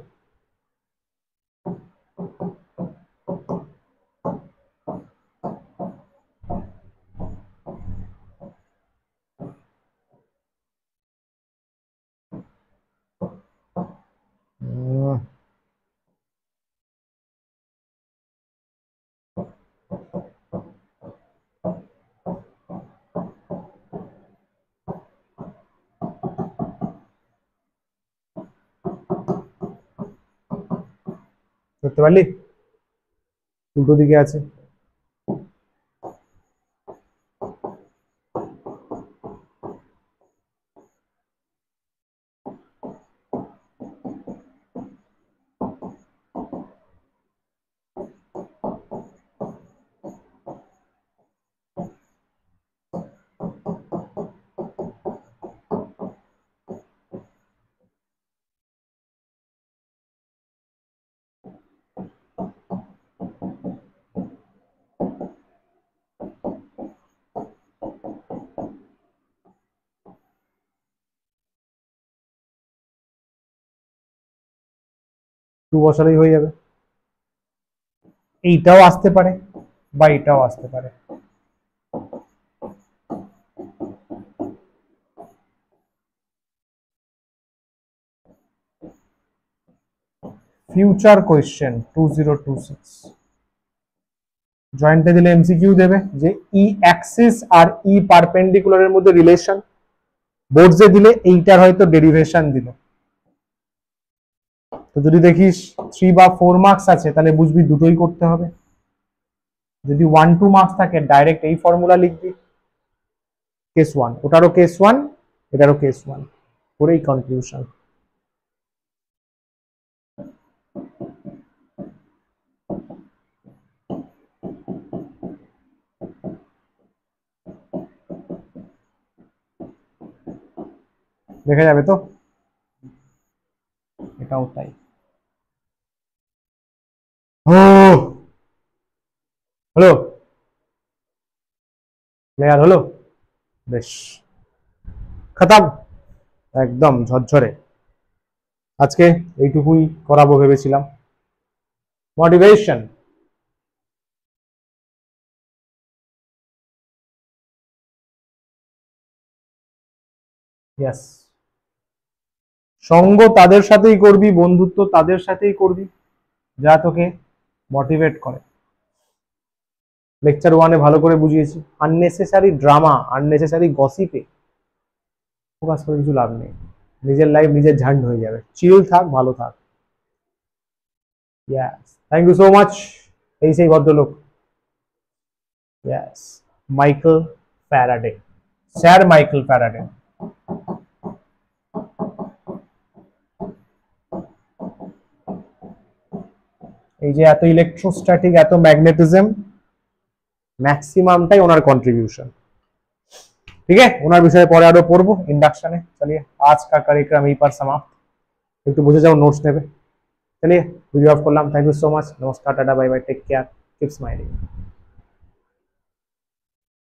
করতে পারলি? উল্টো দিকে আছে, টু বসালেই হয়ে যাবে, এইটাও আসতে পারে বা এটাও আসতে পারে, ফিউচার কোয়েশ্চেন 2026, জয়েন্টে দিলে এমসিকিউ দেবে যে ই অ্যাক্সিস আর ই পারপেন্ডিকুলারের মধ্যে রিলেশন, বোর্ডসে দিলে এইটার হয়তো ডেরিভেশন দিল, তো যদি দেখিস 3 বা 4 মার্কস আছে তাহলে বুঝবি দুটোই করতে হবে। যদি 1-2 মার্কস থাকে ডাইরেক্ট এই ফর্মুলা লিখবি, কেস 1, ওটারও কেস 1, এটারও কেস 1, করেই কনক্লুশন। দেখা যাবে তো, এটাও তাই। ও হলো, ক্লিয়ার হলো, বেশ, খতম, একদম ঝরঝরে। আজকে এইটুকুই করাবো ভেবেছিলাম। মোটিভেশন, ইয়েস, সঙ্গ তাদের সাথেই করবি, বন্ধুত্ব তাদের সাথেই করবি যা তোকে মোটিভেট করে। লেকচার 1-এ ভালো করে বুঝিয়েছি, আননেসেসারি ড্রামা, আননেসেসারি গসিপে ফোকাস করে কিছু লাভ নেই, নিজের লাইফ নিজের ঝান্ড হয়ে যাবে। চিল থাক, ভালো থাক। Yes, thank you so much. এই সেই ভদ্রলোক, yes, Michael Faraday, sir Michael Faraday. এই যে এত ইলেকট্রোস্ট্যাটিক, এত ম্যাগনেটিজম, मैक्सिममटाই ওনার কন্ট্রিবিউশন। ठीक है, ওনার বিষয়ে পরে আরো পড়বো इंडक्शन है। चलिए आज का कार्यक्रम यहीं पर समाप्त। একটু বুঝে যাও, নোটস নেবে। चलिए वीडियो ऑफ করলাম। थैंक यू सो मच, नमस्कार, टाटा, bye bye, take care, keep smiling.